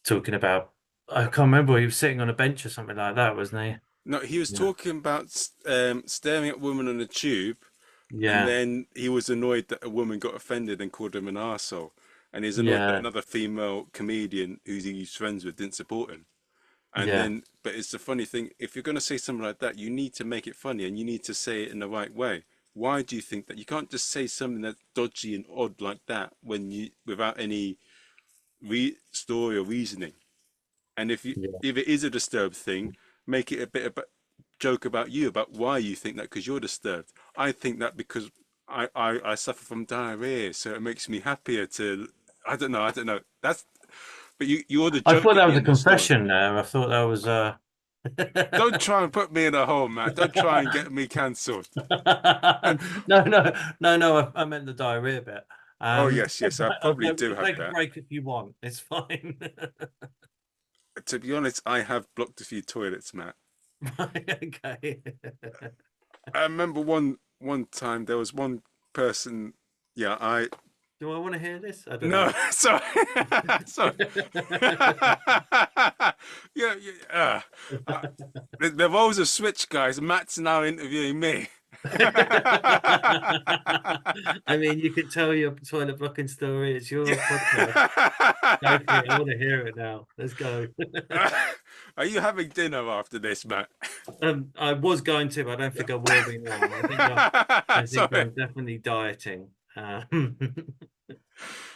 talking about I can't remember he was sitting on a bench or something like that, wasn't he? No, he was Yeah. talking about staring at women on the tube, and Yeah. then he was annoyed that a woman got offended and called him an arsehole. And he's annoyed that Yeah. another female comedian who he's friends with didn't support him. And Yeah. then, but it's the funny thing, if you're going to say something like that, you need to make it funny and you need to say it in the right way. Why do you think that? You can't just say something that's dodgy and odd like that without any story or reasoning. And if Yeah. it is a disturbed thing, make it a bit of a joke about you, about why you think that, because you're disturbed. I think that because I suffer from diarrhea, so it makes me happier to. I don't know. That's but you're the I joke thought at that the was a end of the story. confession there. I thought that was Don't try and put me in a hole, Matt. Don't try and get me cancelled. And no. I meant the diarrhea bit. oh Um, yes, I probably do we'll have take a that. break if you want. It's fine. To be honest, I have blocked a few toilets, Matt. Okay. I remember one time there was one person. Yeah, I Do I want to hear this? I don't no, know. sorry, sorry. Yeah, yeah. The roles have switched, guys. Matt's now interviewing me. I mean, you could tell your toilet blocking story. It's your podcast. Go for it. I Yeah. want to hear it now. Let's go. Are you having dinner after this, Matt? I was going to, but I don't think I will be now. I think Sorry. I'm definitely dieting.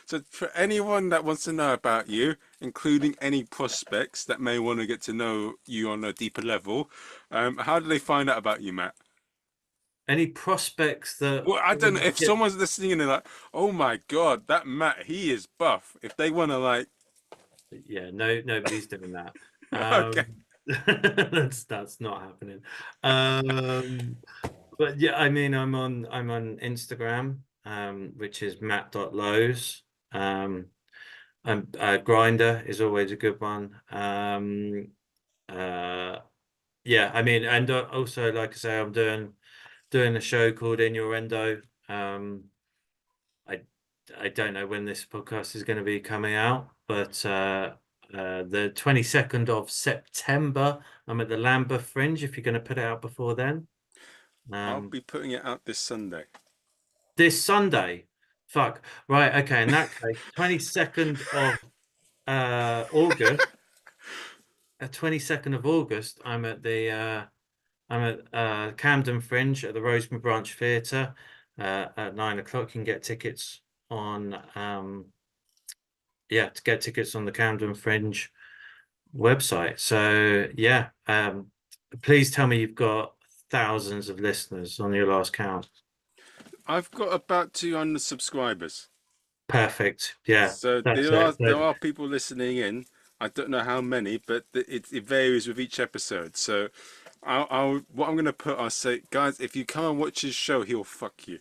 So, for anyone that wants to know about you, including any prospects that may want to get to know you on a deeper level, how do they find out about you, Matt? Any prospects that Well, I don't know if get, someone's listening and they're like, "Oh my God, that Matt, he is buff." If they want to, like, yeah, no, nobody's doing that. okay, That's not happening. But yeah, I mean, I'm on Instagram, which is matt.lowe's. And Grinder is always a good one. Uh, yeah, I mean, and also, like I say, I'm doing a show called Innuendo. I I don't know when this podcast is going to be coming out, but the 22nd of September, I'm at the Lambeth Fringe. If you're going to put it out before then, I'll um, be putting it out this Sunday. this Sunday. Fuck. Right. Okay. In that case, 22nd of August. 22nd of August, I'm at Camden Fringe at the Rosemary Branch Theatre at 9 o'clock. You can get tickets on to get tickets on the Camden Fringe website. So yeah, please tell me you've got thousands of listeners on your last count. I've got about 200 subscribers. Perfect. Yeah, So that's there it. are people listening in. I don't know how many, but it varies with each episode. So what I'm gonna put, I'll say, guys, if you come and watch his show, he'll fuck you.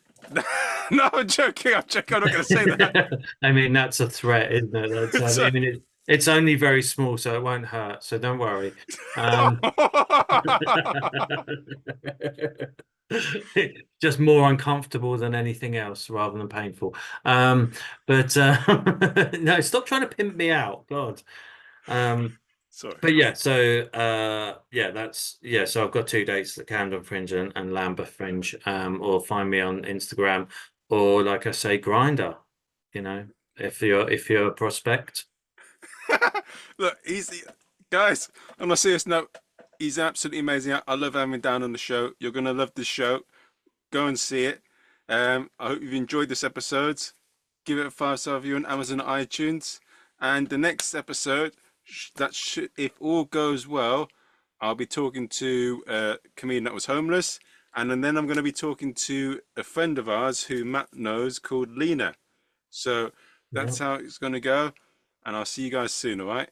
No, I'm joking. I'm joking. I'm not gonna say that. I mean, that's a threat, isn't it? So, I mean, it's only very small, so it won't hurt. So don't worry. Just more uncomfortable than anything else, rather than painful. But no, stop trying to pimp me out, God. sorry. But yeah, so so I've got 2 dates at Camden Fringe and Lambeth Fringe. Or find me on Instagram, or like I say, Grinder. You know, if you're a prospect. Look, guys. On a serious note, he's absolutely amazing. I love having him down on the show. You're gonna love the show. Go and see it. I hope you've enjoyed this episode. Give it a 5-star review on Amazon and iTunes. And the next episode, if all goes well, I'll be talking to a comedian that was homeless, and then I'm going to be talking to a friend of ours who Matt knows called Lena. So Yeah. that's how it's going to go, and I'll see you guys soon. All right.